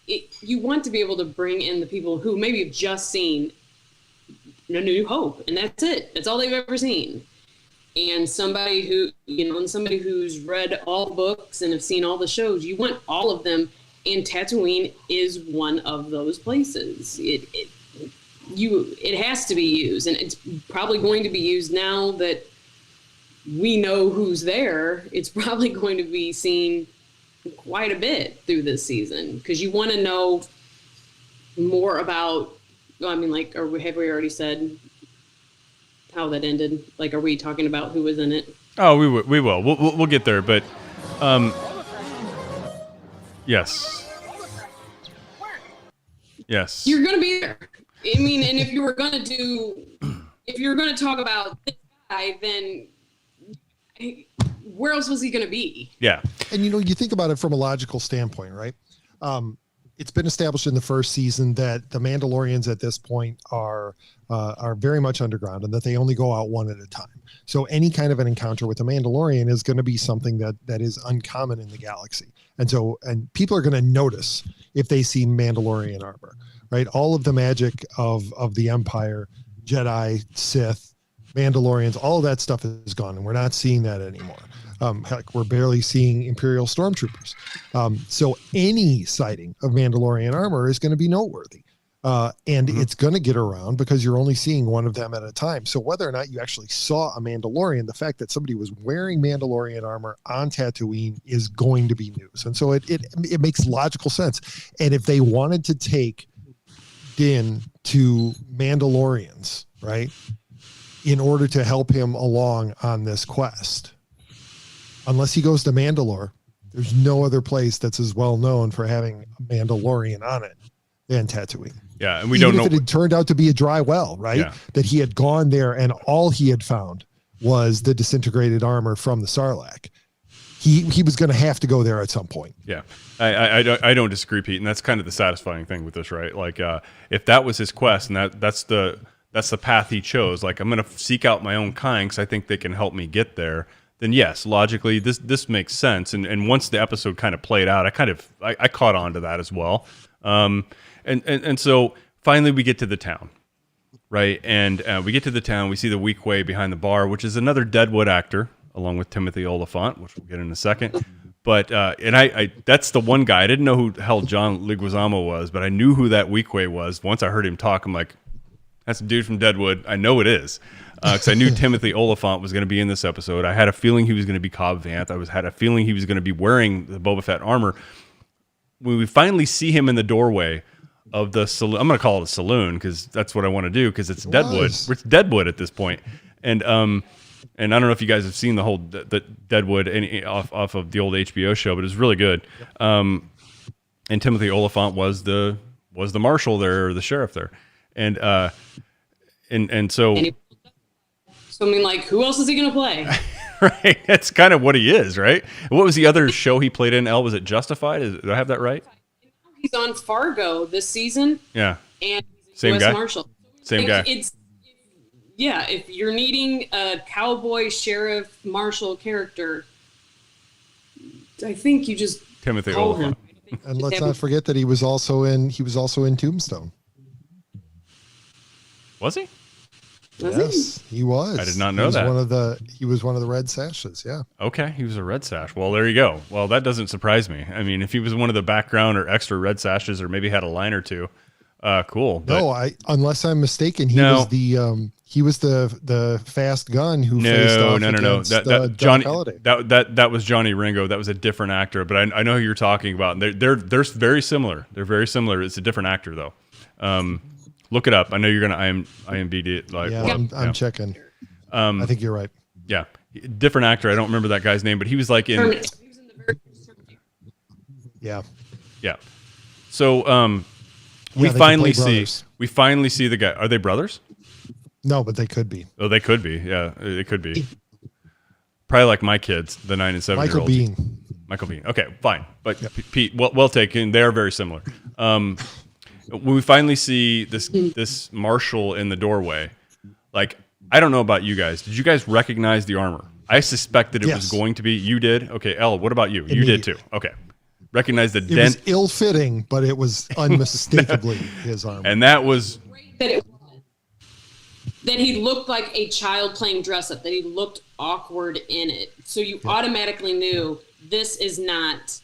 you want to be able to bring in the people who maybe have just seen A New Hope, and that's it. That's all they've ever seen. And somebody who's read all the books and have seen all the shows, you want all of them. And Tatooine is one of those places. It has to be used, and it's probably going to be used now that we know who's there. It's probably going to be seen quite a bit through this season because you want to know more about. Have we already said how that ended? Are we talking about who was in it? Oh, we will. We'll get there, but. Yes. You're going to be there. I mean, and if you were going to talk about this guy, then where else was he going to be? Yeah. And you think about it from a logical standpoint, right? It's been established in the first season that the Mandalorians at this point are very much underground and that they only go out one at a time. So any kind of an encounter with a Mandalorian is going to be something that is uncommon in the galaxy. And people are going to notice if they see Mandalorian armor, right? All of the magic of the Empire, Jedi, Sith, Mandalorians, all of that stuff is gone, and we're not seeing that anymore. Heck, we're barely seeing Imperial stormtroopers. So any sighting of Mandalorian armor is going to be noteworthy. And it's going to get around because you're only seeing one of them at a time. So whether or not you actually saw a Mandalorian, the fact that somebody was wearing Mandalorian armor on Tatooine is going to be news. And so it makes logical sense. And if they wanted to take Din to Mandalorians, right, in order to help him along on this quest, unless he goes to Mandalore, there's no other place that's as well known for having a Mandalorian on it than Tatooine. Yeah, and we Even don't know if it had turned out to be a dry well, right? Yeah. That he had gone there and all he had found was the disintegrated armor from the Sarlacc. He was going to have to go there at some point. Yeah, I don't disagree, Pete, and that's kind of the satisfying thing with this, right? Like, if that was his quest and that's the path he chose, like, I'm going to seek out my own kind because I think they can help me get there. Then yes, logically this makes sense. And once the episode kind of played out, I caught on to that as well. And so finally we get to the town, right? And we get to the town. We see the Weequay behind the bar, which is another Deadwood actor, along with Timothy Oliphant, which we'll get in a second. But and I that's the one guy. I didn't know who the hell John Leguizamo was, but I knew who that Weequay was. Once I heard him talk, I'm like, that's a dude from Deadwood. I know it is. Because I knew Timothy Oliphant was going to be in this episode. I had a feeling he was going to be Cobb Vanth. Had a feeling he was going to be wearing the Boba Fett armor. When we finally see him in the doorway of the saloon, I'm going to call it a saloon because that's what I want to do because it's Deadwood. It's Deadwood at this point. And I don't know if you guys have seen the whole the Deadwood off of the old HBO show, but it's really good. And Timothy Oliphant was the marshal there, or the sheriff there, and so. So I mean, like, who else is he gonna play? Right, that's kind of what he is, right? What was the other show he played in? Elle, was it Justified? Did I have that right? He's on Fargo this season. Yeah, and he's a same US guy. Marshal. Same guy. If you're needing a cowboy sheriff marshal character, I think you just Timothy call him. Oliphant. And let's not forget that he was also in Tombstone. Was he? Yes, he was. I did not know that. He was one of the Red Sashes. Yeah. Okay, he was a Red Sash. Well, there you go. Well, that doesn't surprise me. I mean, if he was one of the background or extra Red Sashes, or maybe had a line or two, cool. But no, unless I'm mistaken, he was the fast gun who faced off against Johnny. Halliday. That was Johnny Ringo. That was a different actor, but I know who you're talking about. And they're very similar. They're very similar. It's a different actor though. Look it up. I know you're gonna IMDb it. Like, yeah, I'm checking. I think you're right. Yeah, different actor. I don't remember that guy's name, but he was like in. Yeah. Yeah. So we finally see the guy. Are they brothers? No, but they could be. Oh, they could be. Yeah, they could be. Probably like my kids, the 9 and 7 year olds. Michael Biehn. Okay, fine. But yep. Pete, well taken. They are very similar. When we finally see this marshal in the doorway, like, I don't know about you guys. Did you guys recognize the armor? I suspected it was going to be. You did? Okay, Elle, what about you? You did too. Okay. Recognize the dent. It was ill-fitting, but it was unmistakably his armor. And that was... That he looked like a child playing dress-up, that he looked awkward in it. So you automatically knew this is not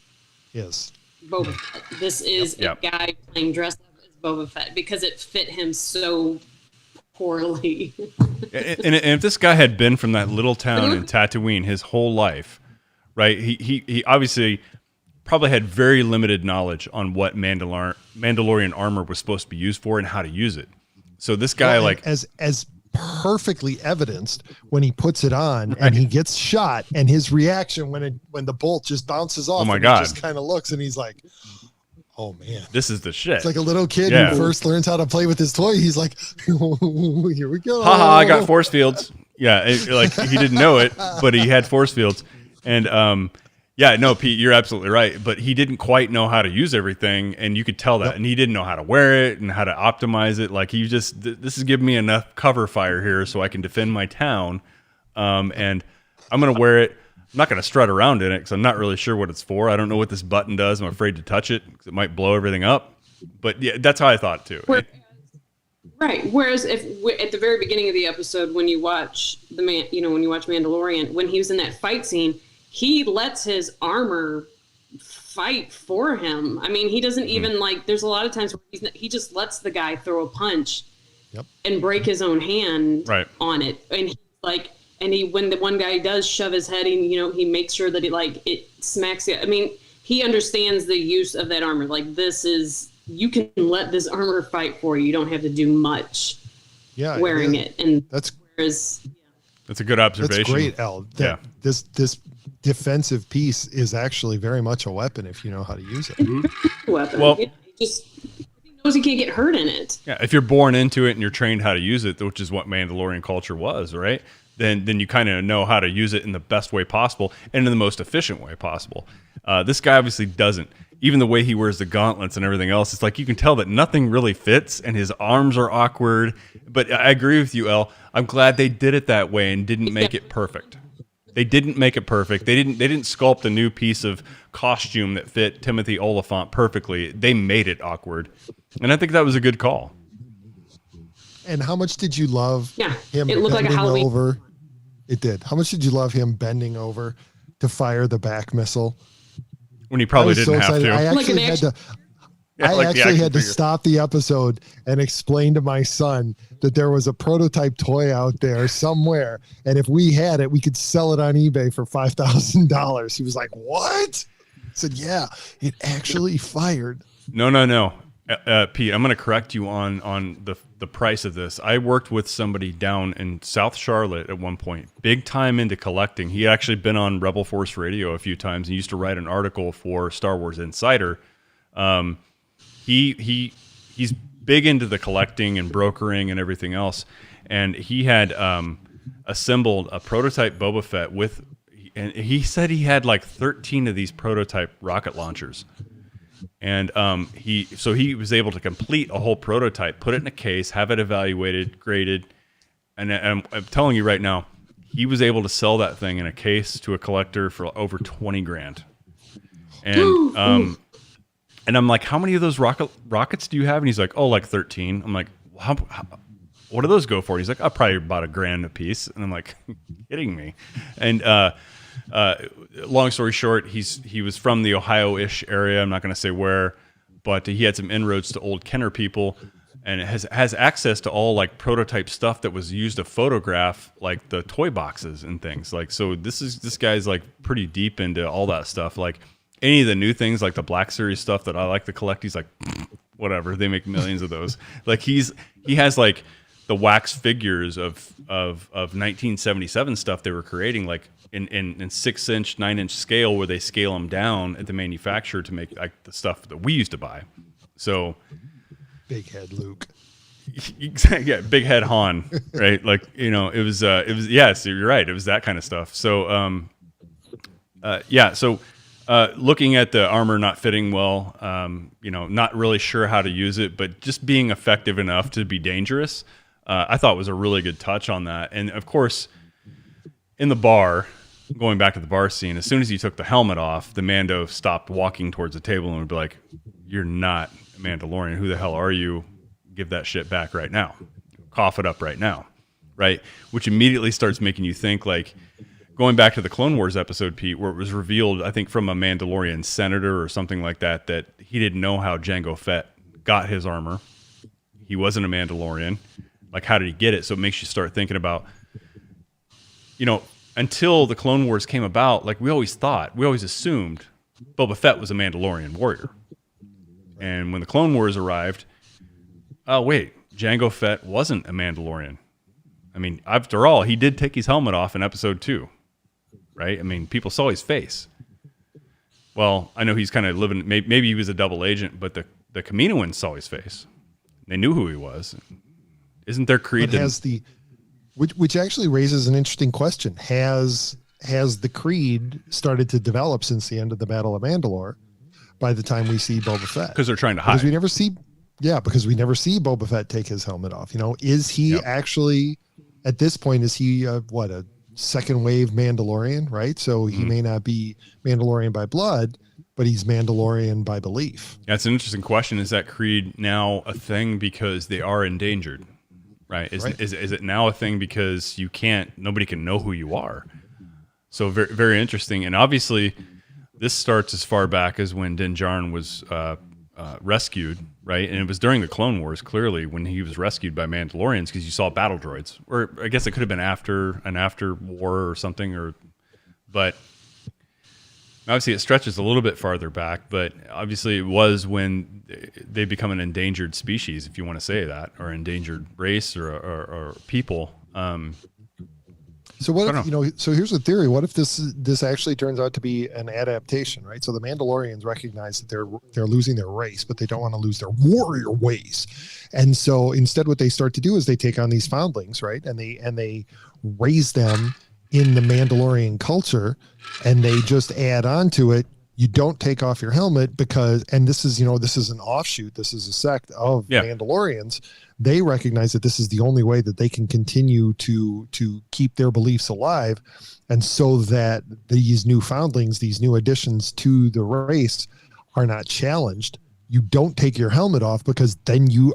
Boba Fett. This is a guy playing dress-up as Boba Fett because it fit him so poorly. and if this guy had been from that little town in Tatooine his whole life, right, he obviously probably had very limited knowledge on what Mandalorian armor was supposed to be used for and how to use it. So this guy, as perfectly evidenced when he puts it on and he gets shot, and his reaction when the bolt just bounces off. Oh my God! He just kind of looks and he's like, "Oh man, this is the shit." It's like a little kid who first learns how to play with his toy. He's like, "Here we go." Haha! I got force fields. Yeah, like he didn't know it, but he had force fields, and yeah, no, Pete, you're absolutely right. But he didn't quite know how to use everything, and you could tell that. And he didn't know how to wear it and how to optimize it. Like, he just, this is giving me enough cover fire here so I can defend my town. And I'm going to wear it. I'm not going to strut around in it because I'm not really sure what it's for. I don't know what this button does. I'm afraid to touch it because it might blow everything up. But yeah, that's how I thought too. Right. Whereas if at the very beginning of the episode, when you watch when you watch Mandalorian, when he was in that fight scene, he lets his armor fight for him. I mean, he doesn't even like. There's a lot of times where he just lets the guy throw a punch, and break his own hand on it, and he's like. And when the one guy does shove his head in, he makes sure that it smacks it. I mean, he understands the use of that armor. Like, you can let this armor fight for you. You don't have to do much wearing it. And that's a good observation. That's great, Elle. This defensive piece is actually very much a weapon if you know how to use it. Weapon. Well, he knows he can't get hurt in it. Yeah, if you're born into it and you're trained how to use it, which is what Mandalorian culture was, right? Then you kind of know how to use it in the best way possible and in the most efficient way possible. This guy obviously doesn't. Even the way he wears the gauntlets and everything else, it's like you can tell that nothing really fits and his arms are awkward. But I agree with you, Elle. I'm glad they did it that way and didn't make it perfect. They didn't make it perfect. They didn't sculpt a new piece of costume that fit Timothy Oliphant perfectly. They made it awkward. And I think that was a good call. And how much did you love him it looked like a Halloween over? It did. How much did you love him bending over to fire the back missile? When he probably didn't have to. I actually had to stop the episode and explain to my son that there was a prototype toy out there somewhere, and if we had it, we could sell it on eBay for $5,000. He was like, "What?" I said, "Yeah, it actually fired." No. Pete, I'm going to correct you on the price of this. I worked with somebody down in South Charlotte at one point, big time into collecting. He had actually been on Rebel Force Radio a few times and used to write an article for Star Wars Insider. He's big into the collecting and brokering and everything else, and he had assembled a prototype Boba Fett and he said he had like 13 of these prototype rocket launchers. And he was able to complete a whole prototype, put it in a case, have it evaluated, graded, and I'm telling you right now, he was able to sell that thing in a case to a collector for over $20,000. And and I'm like, how many of those rockets do you have? And he's like, oh, like 13. I'm like, what do those go for? And he's like, oh, probably about $1,000 a piece. And I'm like, kidding me? And long story short, he was from the Ohio-ish area. I'm not going to say where, but he had some inroads to old Kenner people, and has access to all like prototype stuff that was used to photograph like the toy boxes and things. Like, so this guy's like pretty deep into all that stuff. Like any of the new things, like the Black Series stuff that I like to collect, he's like, whatever. They make millions of those. Like he has like the wax figures of 1977 stuff they were creating, like in 6-inch, 9-inch scale, where they scale them down at the manufacturer to make like the stuff that we used to buy. So big head Luke. Yeah, big head Han, right? Like, it was yes, you're right. It was that kind of stuff. So looking at the armor not fitting well, not really sure how to use it, but just being effective enough to be dangerous, I thought was a really good touch on that. And of course, in the bar, going back to the bar scene, as soon as he took the helmet off, the Mando stopped walking towards the table and would be like, "You're not a Mandalorian. Who the hell are you? Give that shit back right now. Cough it up right now." Right? Which immediately starts making you think, like, going back to the Clone Wars episode, Pete, where it was revealed, I think from a Mandalorian senator or something like that, that he didn't know how Jango Fett got his armor. He wasn't a Mandalorian. Like, how did he get it? So it makes you start thinking about, until the Clone Wars came about, like we always assumed Boba Fett was a Mandalorian warrior. And when the Clone Wars arrived, oh wait, Jango Fett wasn't a Mandalorian. I mean, after all, he did take his helmet off in episode 2, right? I mean, people saw his face. Well, I know he's kind of living, maybe he was a double agent, but the Kaminoans saw his face. They knew who he was. Isn't there creed? Which actually raises an interesting question. Has the creed started to develop since the end of the Battle of Mandalore by the time we see Boba Fett? Because they're trying to hide. Because we never see Boba Fett take his helmet off. Is he actually, at this point, is he a second wave Mandalorian, right? So he may not be Mandalorian by blood, but he's Mandalorian by belief. That's an interesting question. Is that creed now a thing because they are endangered? Right. Is it now a thing because nobody can know who you are? So very, very interesting. And obviously, this starts as far back as when Din Djarin was rescued, right? And it was during the Clone Wars, clearly, when he was rescued by Mandalorians, because you saw battle droids. Or I guess it could have been after war or something, but obviously it stretches a little bit farther back, but obviously it was when they become an endangered species, if you want to say that, or endangered race or people. So what if, so here's a theory. What if this actually turns out to be an adaptation, right? So the Mandalorians recognize that they're losing their race, but they don't want to lose their warrior ways. And so instead what they start to do is they take on these foundlings, right? And they raise them in the Mandalorian culture, and they just add on to it. You don't take off your helmet because, and this is an offshoot. This is a sect of Mandalorians. They recognize that this is the only way that they can continue to keep their beliefs alive. And so that these new foundlings, these new additions to the race are not challenged. You don't take your helmet off because then you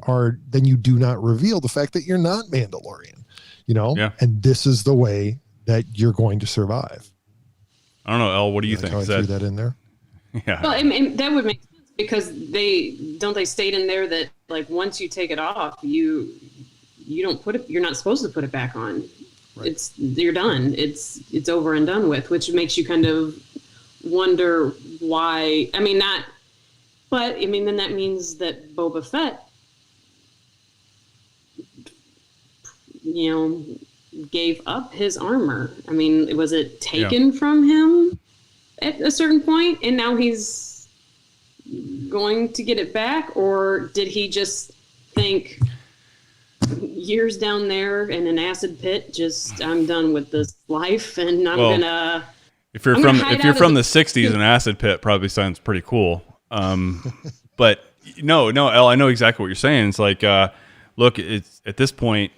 do not reveal the fact that you're not Mandalorian, and this is the way that you're going to survive. I don't know, Elle, what do you think? I threw that in there. Yeah. Well, I mean, that would make sense because they state in there that like once you take it off, you don't put it. You're not supposed to put it back on. Right. You're done. It's over and done with, which makes you kind of wonder why. I mean, not. But I mean, then that means that Boba Fett, gave up his armor. I mean, was it taken from him at a certain point, and now he's going to get it back? Or did he just think years down there in an acid pit, I'm done with this life and I'm gonna if you're from the 60s, an acid pit probably sounds pretty cool. But no, Elle, I know exactly what you're saying. It's like, look, it's at this point,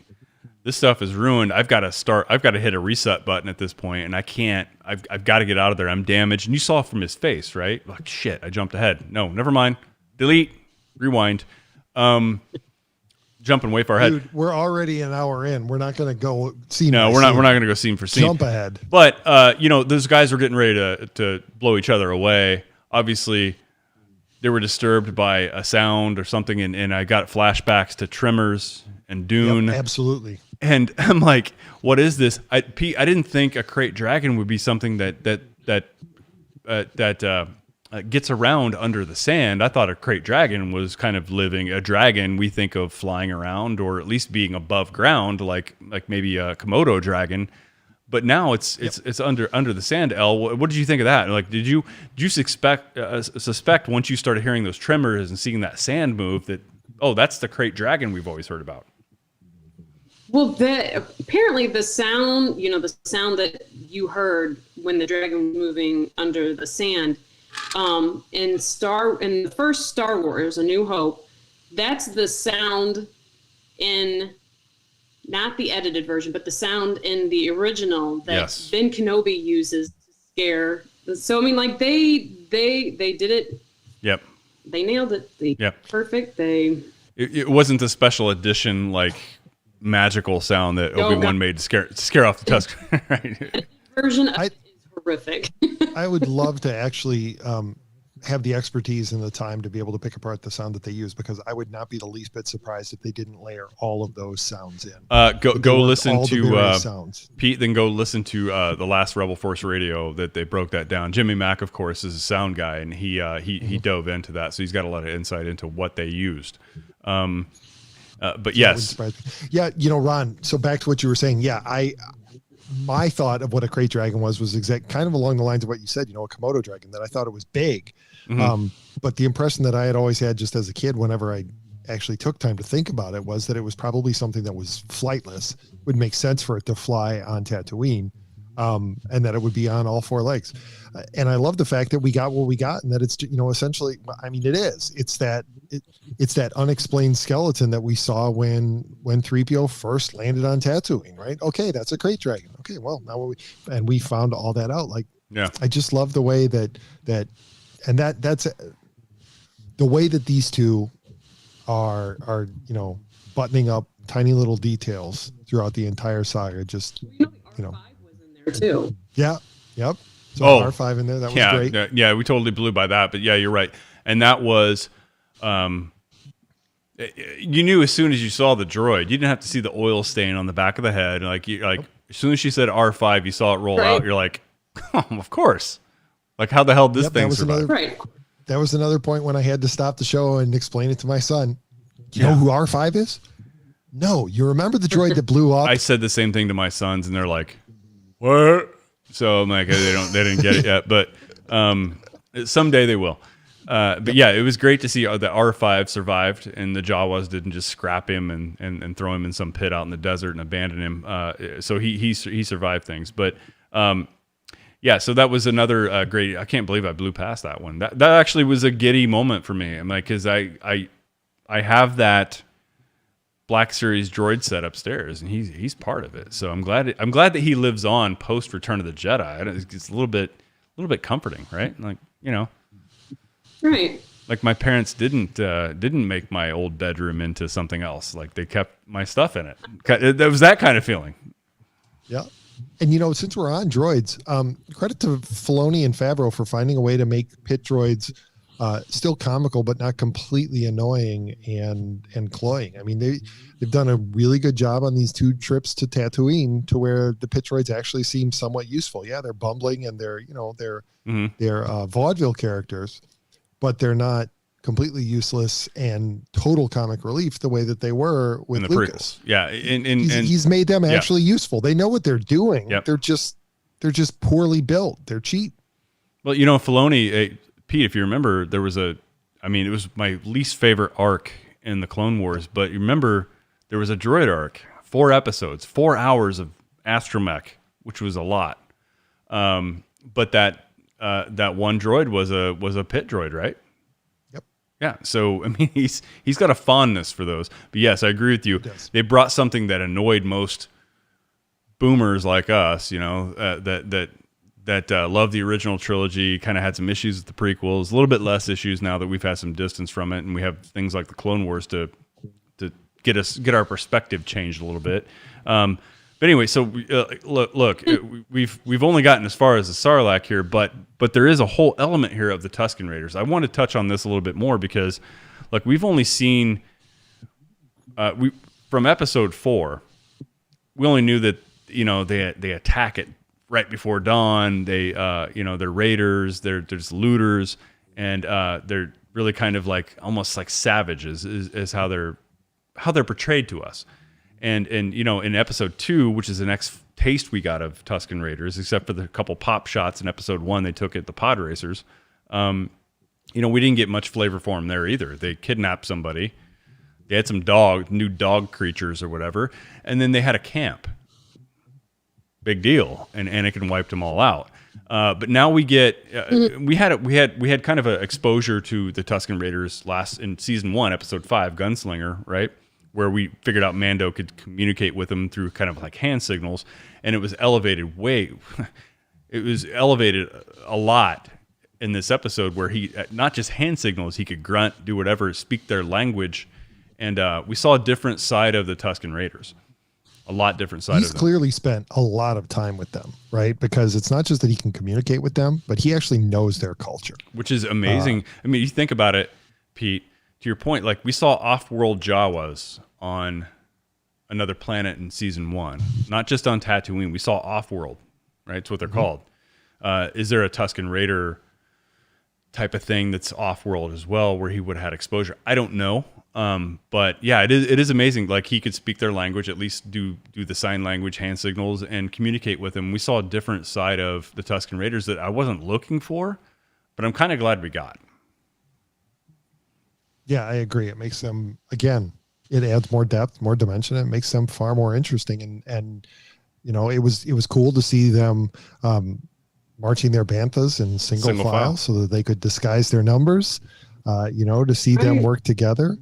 this stuff is ruined. I've got to hit a reset button at this point, and I can't. I've got to get out of there. I'm damaged. And you saw from his face, right? Like, shit, I jumped ahead. No, never mind. Delete, rewind. Jumping way far ahead. Dude, we're already an hour in. We're not going to go scene. No, we're not going to go scene for scene. Jump ahead. But those guys were getting ready to blow each other away. Obviously, they were disturbed by a sound or something, and I got flashbacks to Tremors and Dune. Yep, absolutely. And I'm like, what is this? Pete, I didn't think a crate dragon would be something that gets around under the sand. I thought a crate dragon was kind of living. A dragon we think of flying around or at least being above ground, like maybe a Komodo dragon. But now it's under the sand. Elle, what did you think of that? Like, did you suspect once you started hearing those tremors and seeing that sand move that that's the crate dragon we've always heard about? Well, apparently the sound, the sound that you heard when the dragon was moving under the sand, in the first Star Wars, A New Hope, that's the sound in not the edited version, but the sound in the original that Ben Kenobi uses to scare. So I mean, like they did it. Yep. They nailed it. Perfect. It wasn't the special edition like magical sound that Obi-Wan made to scare off the tusk. Right. Version of it is horrific. I would love to actually have the expertise and the time to be able to pick apart the sound that they use, because I would not be the least bit surprised if they didn't layer all of those sounds in. Go listen to sounds. Pete, then go listen to the last Rebel Force Radio that they broke that down. Jimmy Mack, of course, is a sound guy, and he dove into that, so he's got a lot of insight into what they used. But yes, Ron. So back to what you were saying. My thought of what a crate dragon was kind of along the lines of what you said. A Komodo dragon. That I thought it was big. Mm-hmm. But the impression that I had always had just as a kid, whenever I actually took time to think about it, was that it was probably something that was flightless. Would make sense for it to fly on Tatooine, and that it would be on all four legs. And I love the fact that we got what we got, and that it's essentially. I mean, it is. It's that unexplained skeleton that we saw when 3PO first landed on Tatooine, right? Okay, that's a crate dragon. Okay, well now we found all that out. Like, I just love the way that's the way that these two are buttoning up tiny little details throughout the entire saga. Just R5 was in there too. Yeah. Yep. So R5 in there, that was great. Yeah, we totally blew by that, but yeah, you're right. And that was, you knew as soon as you saw the droid, you didn't have to see the oil stain on the back of the head. Like as soon as she said R5, you saw it roll out. You're like, oh, of course. Like, how the hell did this thing survive? That was another point when I had to stop the show and explain it to my son. You know who R5 is? No, you remember the droid that blew up? I said the same thing to my sons, and they're like, "What?" So I'm like, they didn't get it yet, but someday they will. But yeah, it was great to see that R5 survived, and the Jawas didn't just scrap him and throw him in some pit out in the desert and abandon him. So he survived things, but. Yeah, so that was another great. I can't believe I blew past that one. That actually was a giddy moment for me. I'm like, because I have that Black Series droid set upstairs, and he's part of it. So I'm glad that he lives on post Return of the Jedi. It's a little bit comforting, right? Like, right. Like my parents didn't make my old bedroom into something else. Like they kept my stuff in it. That was that kind of feeling. Yeah. And, since we're on droids, credit to Filoni and Favreau for finding a way to make pit droids still comical, but not completely annoying and cloying. I mean, they've done a really good job on these 2 trips to Tatooine to where the pit droids actually seem somewhat useful. Yeah, they're bumbling and they're vaudeville characters, but they're not completely useless and total comic relief the way that they were with in the Lucas. prequels. Yeah, he's made them actually useful. They know what they're doing. Yep. They're just poorly built. They're cheap. Well, Filoni, Pete, if you remember, it was my least favorite arc in the Clone Wars, but you remember there was a droid arc, 4 episodes, 4 hours of astromech, which was a lot. But that one droid was a pit droid, right? Yeah, so I mean, he's got a fondness for those. But yes, I agree with you. They brought something that annoyed most boomers like us, that love the original trilogy, kind of had some issues with the prequels, a little bit less issues now that we've had some distance from it, and we have things like the Clone Wars to get our perspective changed a little bit. But anyway, so look, we've only gotten as far as the Sarlacc here, but there is a whole element here of the Tusken Raiders. I want to touch on this a little bit more because, look, we've only seen from episode 4, we only knew that they attack it right before dawn. They're raiders, there's looters, and they're really kind of like almost like savages is how they're portrayed to us. And in episode 2, which is the next taste we got of Tusken Raiders, except for the couple pop shots in episode 1 they took at the pod racers, we didn't get much flavor for them there either. They kidnapped somebody, they had some new dog creatures or whatever, and then they had a camp. Big deal, and Anakin wiped them all out. But now we get we had kind of an exposure to the Tusken Raiders in season 1, episode 5, Gunslinger, right? Where we figured out Mando could communicate with them through kind of like hand signals, and it was elevated a lot in this episode where he, not just hand signals, he could grunt, do whatever, speak their language, and we saw a different side of the Tusken Raiders. A lot different side of them. He's clearly spent a lot of time with them, right? Because it's not just that he can communicate with them, but he actually knows their culture. Which is amazing. I mean, you think about it, Pete, to your point, like we saw off-world Jawas on another planet in season 1, not just on Tatooine. We saw off-world, right? It's what they're called. Is there a Tusken Raider type of thing that's off-world as well, where he would have had exposure? I don't know. But yeah, it is amazing. Like he could speak their language, at least do the sign language, hand signals, and communicate with them. We saw a different side of the Tusken Raiders that I wasn't looking for, but I'm kind of glad we got. Yeah, I agree. It makes them, again, it adds more depth, more dimension. It makes them far more interesting. And it was cool to see them marching their banthas in single file so that they could disguise their numbers, to see them work together.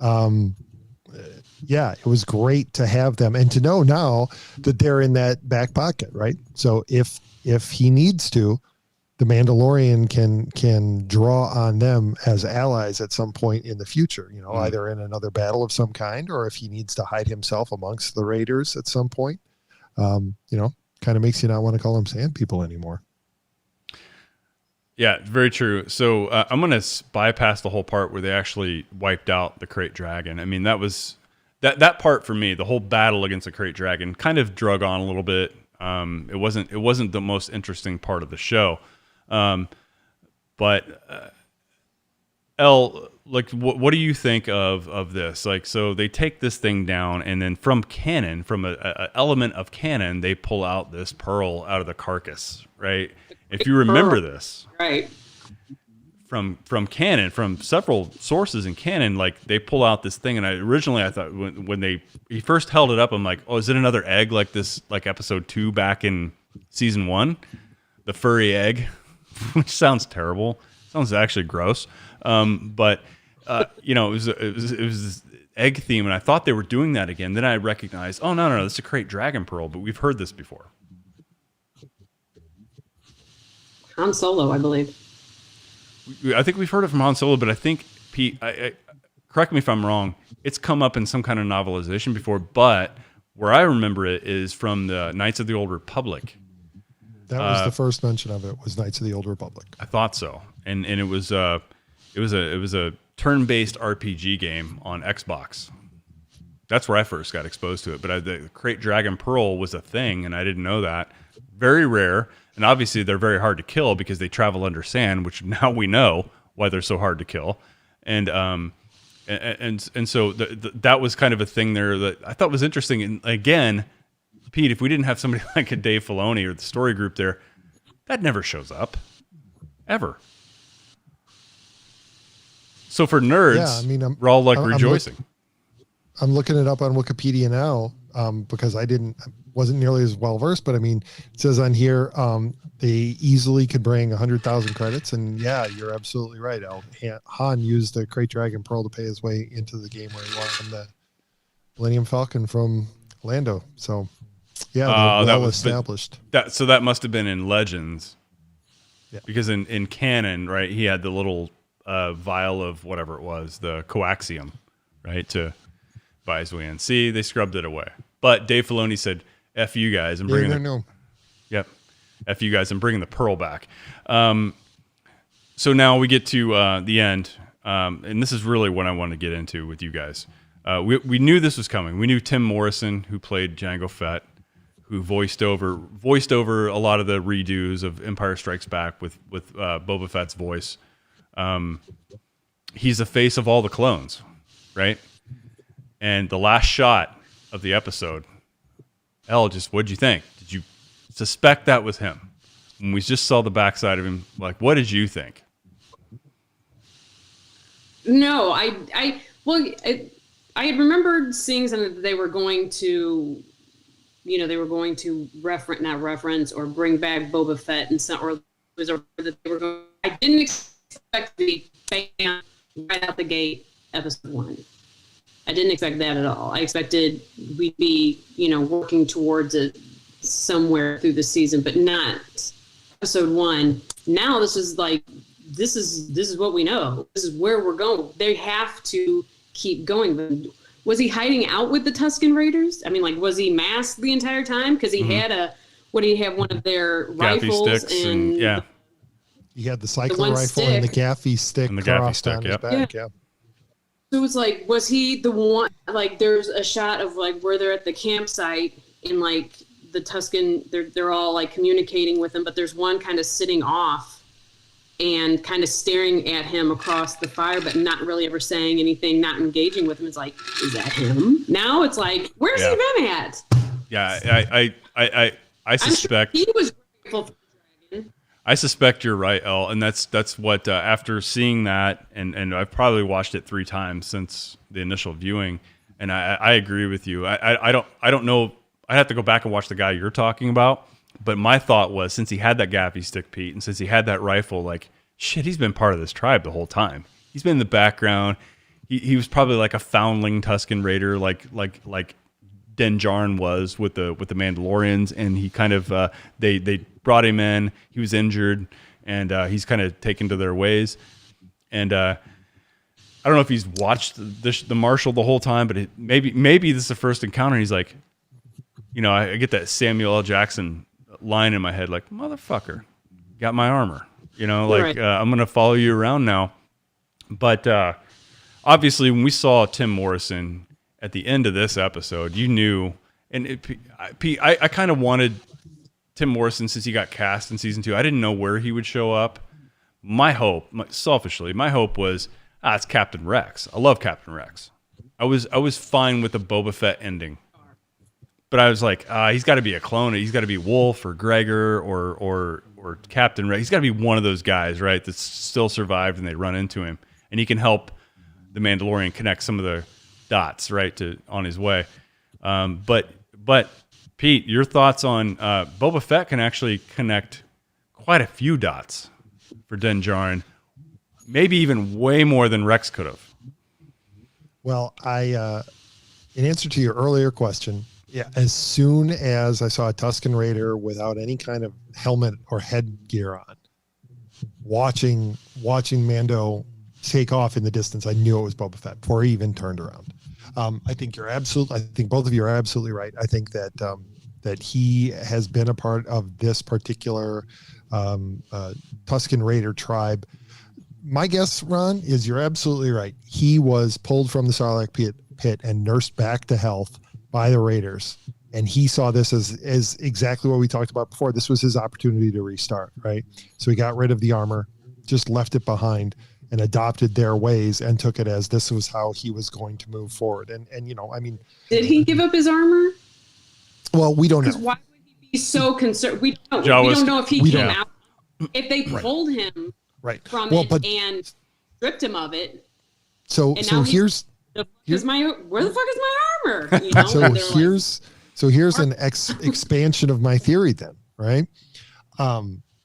Yeah, it was great to have them and to know now that they're in that back pocket, right? So if he needs to, the Mandalorian can draw on them as allies at some point in the future, either in another battle of some kind, or if he needs to hide himself amongst the Raiders at some point, kind of makes you not want to call them sand people anymore. Yeah, very true. So I'm going to bypass the whole part where they actually wiped out the Krayt Dragon. I mean, that part for me, the whole battle against the Krayt Dragon, kind of drug on a little bit. It wasn't the most interesting part of the show. But Elle, like, what do you think of this? Like, so they take this thing down, and then from canon, from a element of canon, they pull out this pearl out of the carcass, right? If you remember this, Right. from canon, from several sources in canon, like they pull out this thing, and I thought when he first held it up, I'm like, oh, is it another egg like this, like episode 2 back in season 1, the furry egg, which sounds terrible, sounds actually gross, but it was this egg theme, and I thought they were doing that again. Then I recognized, oh no, this is a Krayt Dragon pearl, but we've heard this before. Han Solo, I believe. I think we've heard it from Han Solo, but I think, Pete, correct me if I'm wrong, it's come up in some kind of novelization before, but where I remember it is from the Knights of the Old Republic. That was the first mention of it, was Knights of the Old Republic. I thought so. And it was a turn-based RPG game on Xbox. That's where I first got exposed to it. But the Krayt Dragon Pearl was a thing, and I didn't know that. Very rare. And obviously, they're very hard to kill because they travel under sand, which now we know why they're so hard to kill. And so that was kind of a thing there that I thought was interesting. And again, Pete, if we didn't have somebody like a Dave Filoni or the story group there, that never shows up, ever. So for nerds, we're all like rejoicing. I'm looking it up on Wikipedia now because I wasn't nearly as well versed, but I mean, it says on here they easily could bring 100,000 credits, and yeah, you're absolutely right, El. Han used the Krayt Dragon Pearl to pay his way into the game where he won the Millennium Falcon from Lando. So yeah, well established. So that must have been in Legends, yeah. Because in canon, right, he had the little vial of whatever it was, the coaxium, right, to buy his way in. See, they scrubbed it away. But Dave Filoni said, F you guys, and bringing Yep. F you guys, and bringing the pearl back. So now we get to the end, and this is really what I want to get into with you guys. We knew this was coming. We knew Tim Morrison, who played Jango Fett, who voiced over a lot of the redos of Empire Strikes Back with Boba Fett's voice. He's the face of all the clones, right? And the last shot of the episode, Elle, what'd you think? Did you suspect that was him? When we just saw the backside of him, like, what did you think? No, I had remembered seeing something that they were going to, not reference or bring back Boba Fett and some, or that they were going. I didn't expect to be bam right out the gate, episode 1. I didn't expect that at all. I expected we'd be, working towards it somewhere through the season, but not episode 1. Now this is what we know. This is where we're going. They have to keep going. Was he hiding out with the Tusken Raiders? I mean, like, was he masked the entire time? Because he had one of their rifles and yeah. He had the cycler rifle and the gaffy stick crossed on his back. Yeah. So it's like, was he the one? Like, there's a shot of like where they're at the campsite and like the Tusken, they're all like communicating with him, but there's one kind of sitting off and kind of staring at him across the fire, but not really ever saying anything, not engaging with him. It's like, is that him? Now it's like, where's he been at? Yeah, I suspect he was grateful for the dragon. I suspect you're right, Elle, and that's what after seeing that, and I've probably watched it 3 times since the initial viewing, and I agree with you. I don't know. I'd have to go back and watch the guy you're talking about, but my thought was, since he had that gaffy stick, Pete, and since he had that rifle, like, shit, he's been part of this tribe the whole time. He's been in the background. He was probably like a foundling Tusken Raider, like Din Djarin was with the Mandalorians, and he kind of they brought him in. He was injured, and he's kind of taken to their ways. And I don't know if he's watched the Marshal the whole time, but maybe this is the first encounter. And he's like, I get that Samuel L. Jackson line in my head, like, motherfucker, got my armor. I'm going to follow you around now. But obviously, when we saw Tim Morrison at the end of this episode, you knew. And Pete, I kind of wanted Tim Morrison since he got cast in season 2. I didn't know where he would show up. My hope, selfishly, was it's Captain Rex. I love Captain Rex. I was fine with the Boba Fett ending, but I was like, he's got to be a clone. He's got to be Wolf or Gregor or Captain Rex. He's got to be one of those guys, right? That's still survived, and they run into him, and he can help the Mandalorian connect some of the dots, right, on his way. But Pete, your thoughts on Boba Fett can actually connect quite a few dots for Din Djarin, maybe even way more than Rex could have. Well, in answer to your earlier question, as soon as I saw a Tusken Raider without any kind of helmet or headgear on, watching Mando take off in the distance, I knew it was Boba Fett before he even turned around. I think both of you are absolutely right. I think that he has been a part of this particular Tusken Raider tribe. My guess, Ron, is you're absolutely right. He was pulled from the Sarlacc pit and nursed back to health by the Raiders. And he saw this as exactly what we talked about before. This was his opportunity to restart, right? So he got rid of the armor, just left it behind, and adopted their ways and took it as this was how he was going to move forward. And did he give up his armor? Well, we don't know. Why would he be so concerned? We don't know if he came out. If they pulled him from it and stripped him of it. So here's where the fuck is my armor? So here's an expansion of my theory then, right?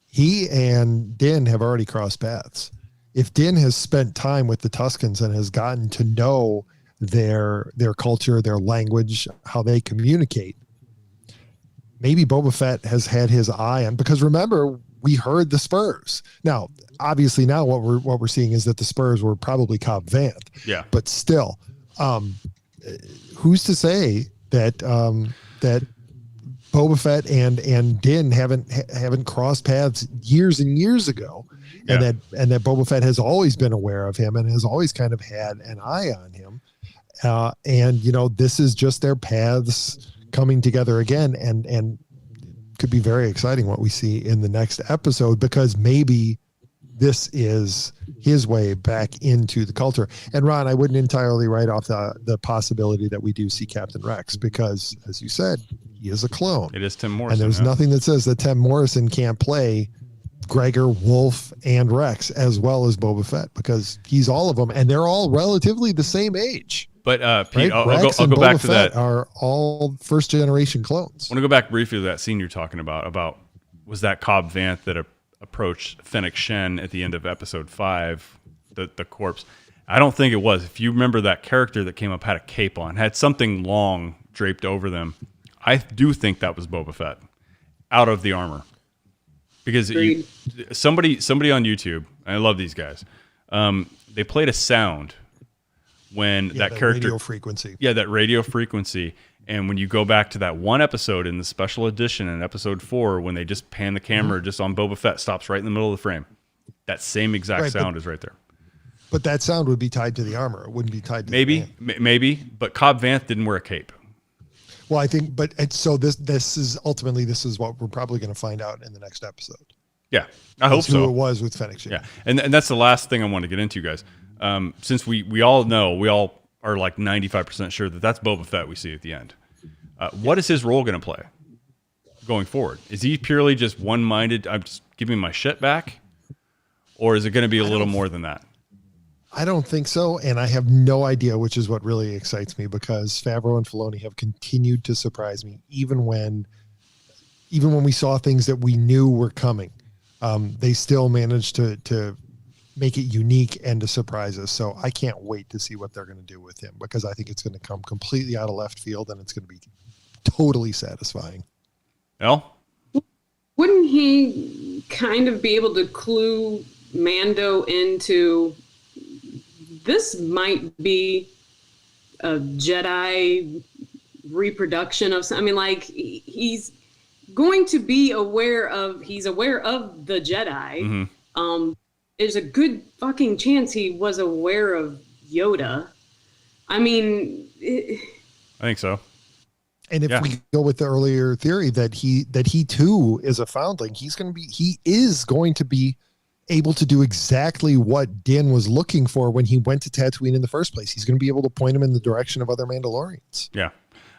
He and Din have already crossed paths. If Din has spent time with the Tuskens and has gotten to know their culture, their language, how they communicate, maybe Boba Fett has had his eye on, because remember, we heard the Spurs. Now, obviously now what we're seeing is that the Spurs were probably Cobb Vanth. Yeah. But still, who's to say that that Boba Fett and Din haven't crossed paths years and years ago, and that Boba Fett has always been aware of him and has always kind of had an eye on him, and this is just their paths coming together again, and could be very exciting what we see in the next episode, because maybe this is his way back into the culture. And Ron, I wouldn't entirely write off the possibility that we do see Captain Rex, because as you said, he is a clone. It is Tim Morrison. And there's nothing that says that Tim Morrison can't play Gregor, Wolf, and Rex as well as Boba Fett, because he's all of them, and they're all relatively the same age. But Pete, right? I'll go back to that. Are all first generation clones. I want to go back briefly to that scene you're talking about was that Cobb Vanth that approached Fennec Shen at the end of episode 5, the corpse. I don't think it was. If you remember, that character that came up had a cape on, had something long draped over them. I do think that was Boba Fett out of the armor, because somebody on YouTube, I love these guys. They played a sound when that character radio frequency. Yeah, that radio frequency. And when you go back to that one episode in the special edition in episode 4, when they just pan the camera just on Boba Fett, stops right in the middle of the frame. That same exact sound is right there. But that sound would be tied to the armor. It wouldn't be tied to maybe. But Cobb Vanth didn't wear a cape. Well, I think, so this is what we're probably going to find out in the next episode. Yeah, I hope so. Who it was with Fennec Shen. Yeah, and that's the last thing I want to get into, guys. Since we all know, we all are like 95% sure that that's Boba Fett we see at the end. What is his role going to play going forward? Is he purely just one-minded, I'm just giving my shit back? Or is it going to be a little more than that? I don't think so, and I have no idea, which is what really excites me, because Favreau and Filoni have continued to surprise me, even when we saw things that we knew were coming. They still managed to make it unique and to surprise us. So I can't wait to see what they're going to do with him, because I think it's going to come completely out of left field, and it's going to be totally satisfying. Elle? Wouldn't he kind of be able to clue Mando into, this might be a Jedi reproduction of something? I mean, like, he's going to be aware of the Jedi. There's a good fucking chance he was aware of Yoda. I mean, I think so. And if we go with the earlier theory that he too is a foundling, he is going to be able to do exactly what Din was looking for when he went to Tatooine in the first place. He's going to be able to point him in the direction of other Mandalorians. Yeah,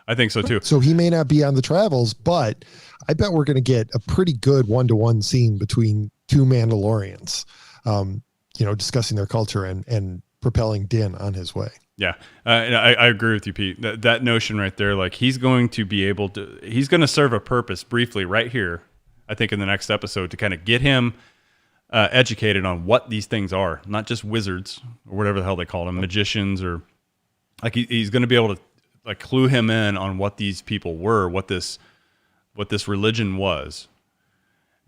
I think so too. So he may not be on the travels, but I bet we're going to get a pretty good 1-to-1 scene between two Mandalorians, discussing their culture and propelling Din on his way. Yeah, and I agree with you, Pete. That notion right there, like he's going to serve a purpose briefly right here, I think in the next episode, to kind of get him educated on what these things are, not just wizards or whatever the hell they call them, magicians, or like he's going to be able to like clue him in on what these people were, what this religion was,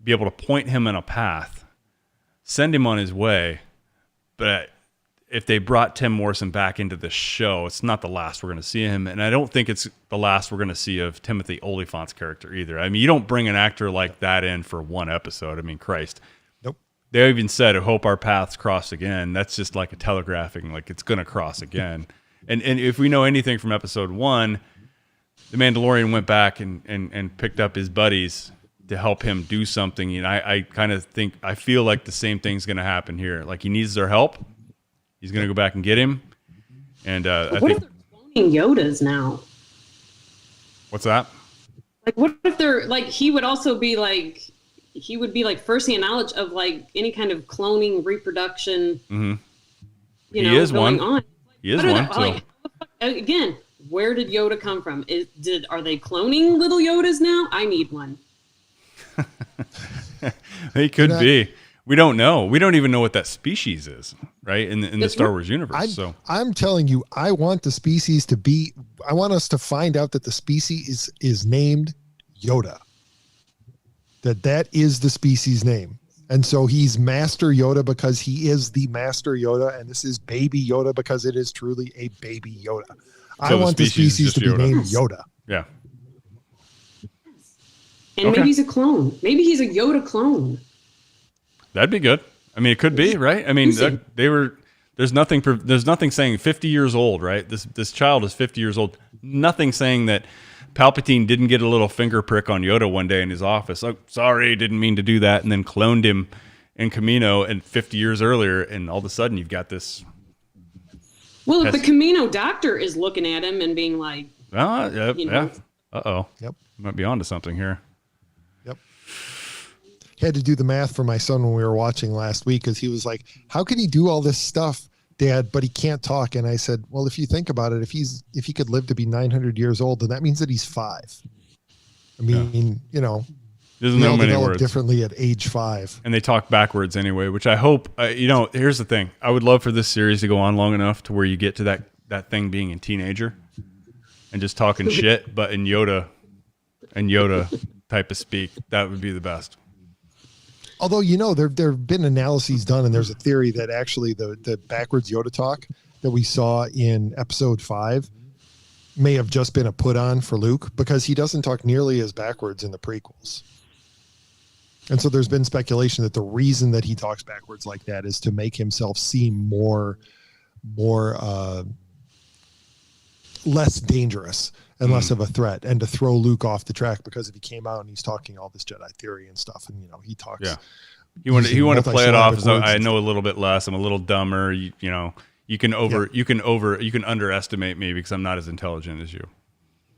be able to point him in a path, send him on his way. But if they brought Tim Morrison back into the show, it's not the last we're going to see him. And I don't think it's the last we're going to see of Timothy Olyphant's character either. I mean, you don't bring an actor like that in for one episode. I mean, Christ. Nope. They even said, I hope our paths cross again. That's just like a telegraphing, like it's going to cross again. And if we know anything from episode 1, the Mandalorian went back and picked up his buddies to help him do something. And I kind of I feel like the same thing's going to happen here. Like he needs their help. He's going to go back and get him. And I think. What if they're cloning Yodas now? What's that? Like, what if they're like, he would be like firsthand knowledge of like any kind of cloning, reproduction, He is going one. on. He is What are one. they- So. like, again, where did Yoda come from? Are they cloning little Yodas now? I need one. He could be. We don't know. We don't even know what that species is, right? In the Star Wars universe. I'm telling you, I want the species to be. I want us to find out that the species is named Yoda. That is the species name, and so he's Master Yoda because he is the Master Yoda, and this is Baby Yoda because it is truly a Baby Yoda. I want the species to be named Yoda. Yeah. And maybe he's a clone. Maybe he's a Yoda clone. That'd be good. I mean, it could be, right? I mean, there's nothing saying 50 years old, right? This child is 50 years old. Nothing saying that Palpatine didn't get a little finger prick on Yoda one day in his office. Oh, sorry, didn't mean to do that. And then cloned him in Camino and 50 years earlier. And all of a sudden you've got this. Well, if the Camino doctor is looking at him and being like, yeah. Uh-oh. Yep. Might be onto something here. Yep. Had to do the math for my son when we were watching last week because he was like, how can he do all this stuff, Dad, but he can't talk? And I said, well, if you think about it, if he could live to be 900 years old, then that means that he's 5. I mean, Doesn't we know all many develop words differently at age 5. and they talk backwards anyway, which I hope, here's the thing. I would love for this series to go on long enough to where you get to that thing being a teenager and just talking shit, but in Yoda type of speak. That would be the best. Although, there have been analyses done, and there's a theory that actually the backwards Yoda talk that we saw in episode 5 may have just been a put on for Luke because he doesn't talk nearly as backwards in the prequels. And so there's been speculation that the reason that he talks backwards like that is to make himself seem more less dangerous and less of a threat, and to throw Luke off the track, because if he came out and he's talking all this Jedi theory and stuff, and he talks, he wanted to play it off as though I know a little bit less, I'm a little dumber. You can underestimate me because I'm not as intelligent as you.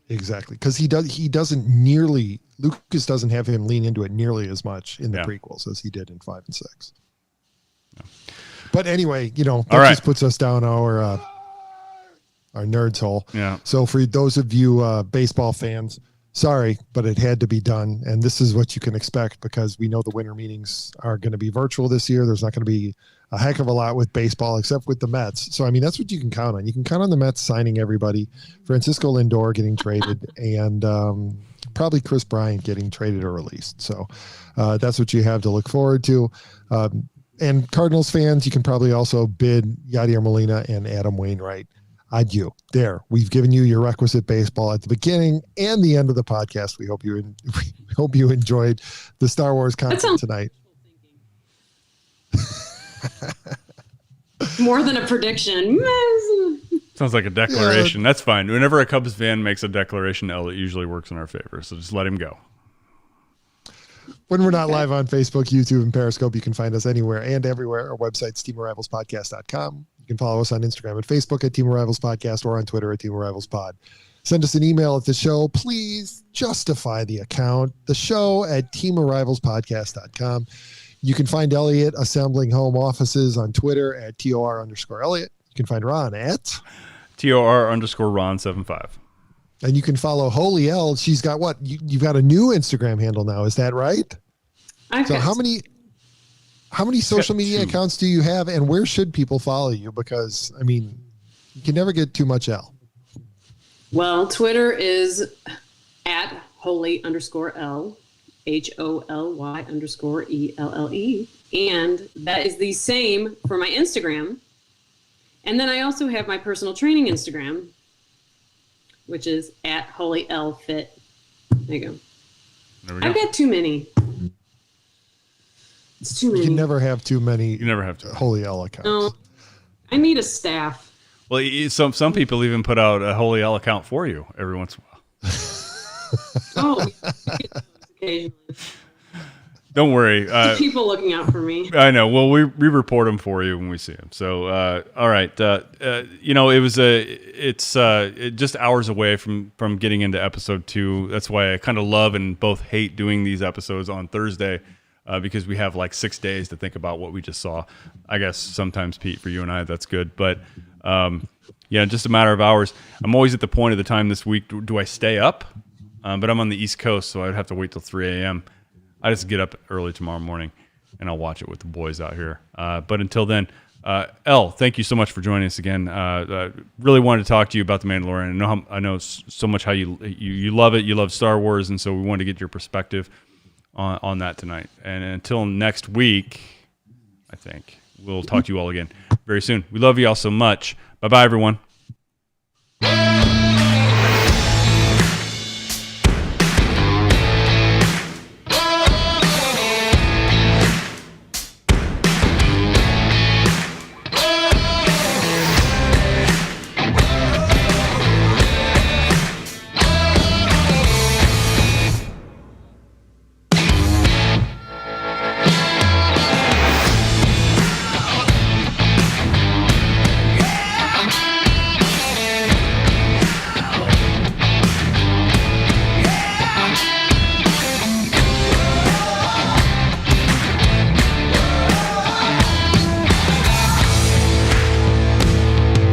Exactly, because Lucas doesn't have him lean into it nearly as much in the prequels as he did in 5 and 6. Yeah. But anyway, that just puts us down our nerds hole. Yeah. So for those of you baseball fans, sorry, but it had to be done. And this is what you can expect, because we know the winter meetings are going to be virtual this year. There's not going to be a heck of a lot with baseball, except with the Mets. So, I mean, that's what you can count on. You can count on the Mets signing everybody, Francisco Lindor getting traded, and probably Chris Bryant getting traded or released. So that's what you have to look forward to. And Cardinals fans, you can probably also bid Yadier Molina and Adam Wainwright adieu. There, we've given you your requisite baseball at the beginning and the end of the podcast. We hope you enjoyed the Star Wars content tonight. More than a prediction. Sounds like a declaration. That's fine. Whenever a Cubs fan makes a declaration, it usually works in our favor. So just let him go. When we're not live on Facebook, YouTube, and Periscope, you can find us anywhere and everywhere. Our website's teamarivalspodcast.com. You can follow us on Instagram and Facebook at Team Arrivals Podcast or on Twitter at Team Arrivals Pod. Send us an email at the show. Please justify the account. The show at teamarivalspodcast.com. You can find Elliot assembling home offices on Twitter at TOR_Elliot. You can find Ron at TOR_Ron75. And you can follow Holy Elle. She's got what? You've got a new Instagram handle now. Is that right? So how many social media accounts do you have, and where should people follow you? Because, I mean, you can never get too much Elle. Well, Twitter is at Holy_Elle, HOLY_ELLE. And that is the same for my Instagram. And then I also have my personal training Instagram, which is at Holy Elle Fit. There you go. There we go. I've got too many. It's too many. You can never have too many. You never have to. Holy Elle accounts. No, I need a staff. Well, some people even put out a Holy Elle account for you every once in a while. Oh, occasionally. Don't worry. People looking out for me. I know. Well, we report them for you when we see them. So, all right. It's just hours away from getting into episode 2. That's why I kind of love and both hate doing these episodes on Thursday, because we have like 6 days to think about what we just saw. I guess sometimes, Pete, for you and I, that's good. But just a matter of hours. I'm always at the point of the time this week. Do I stay up? But I'm on the East Coast, so I'd have to wait till 3 a.m. I just get up early tomorrow morning, and I'll watch it with the boys out here. But until then, Elle, thank you so much for joining us again. Really wanted to talk to you about The Mandalorian. I know so much how you love it. You love Star Wars, and so we wanted to get your perspective on that tonight. And until next week, I think we'll talk to you all again very soon. We love you all so much. Bye-bye, everyone.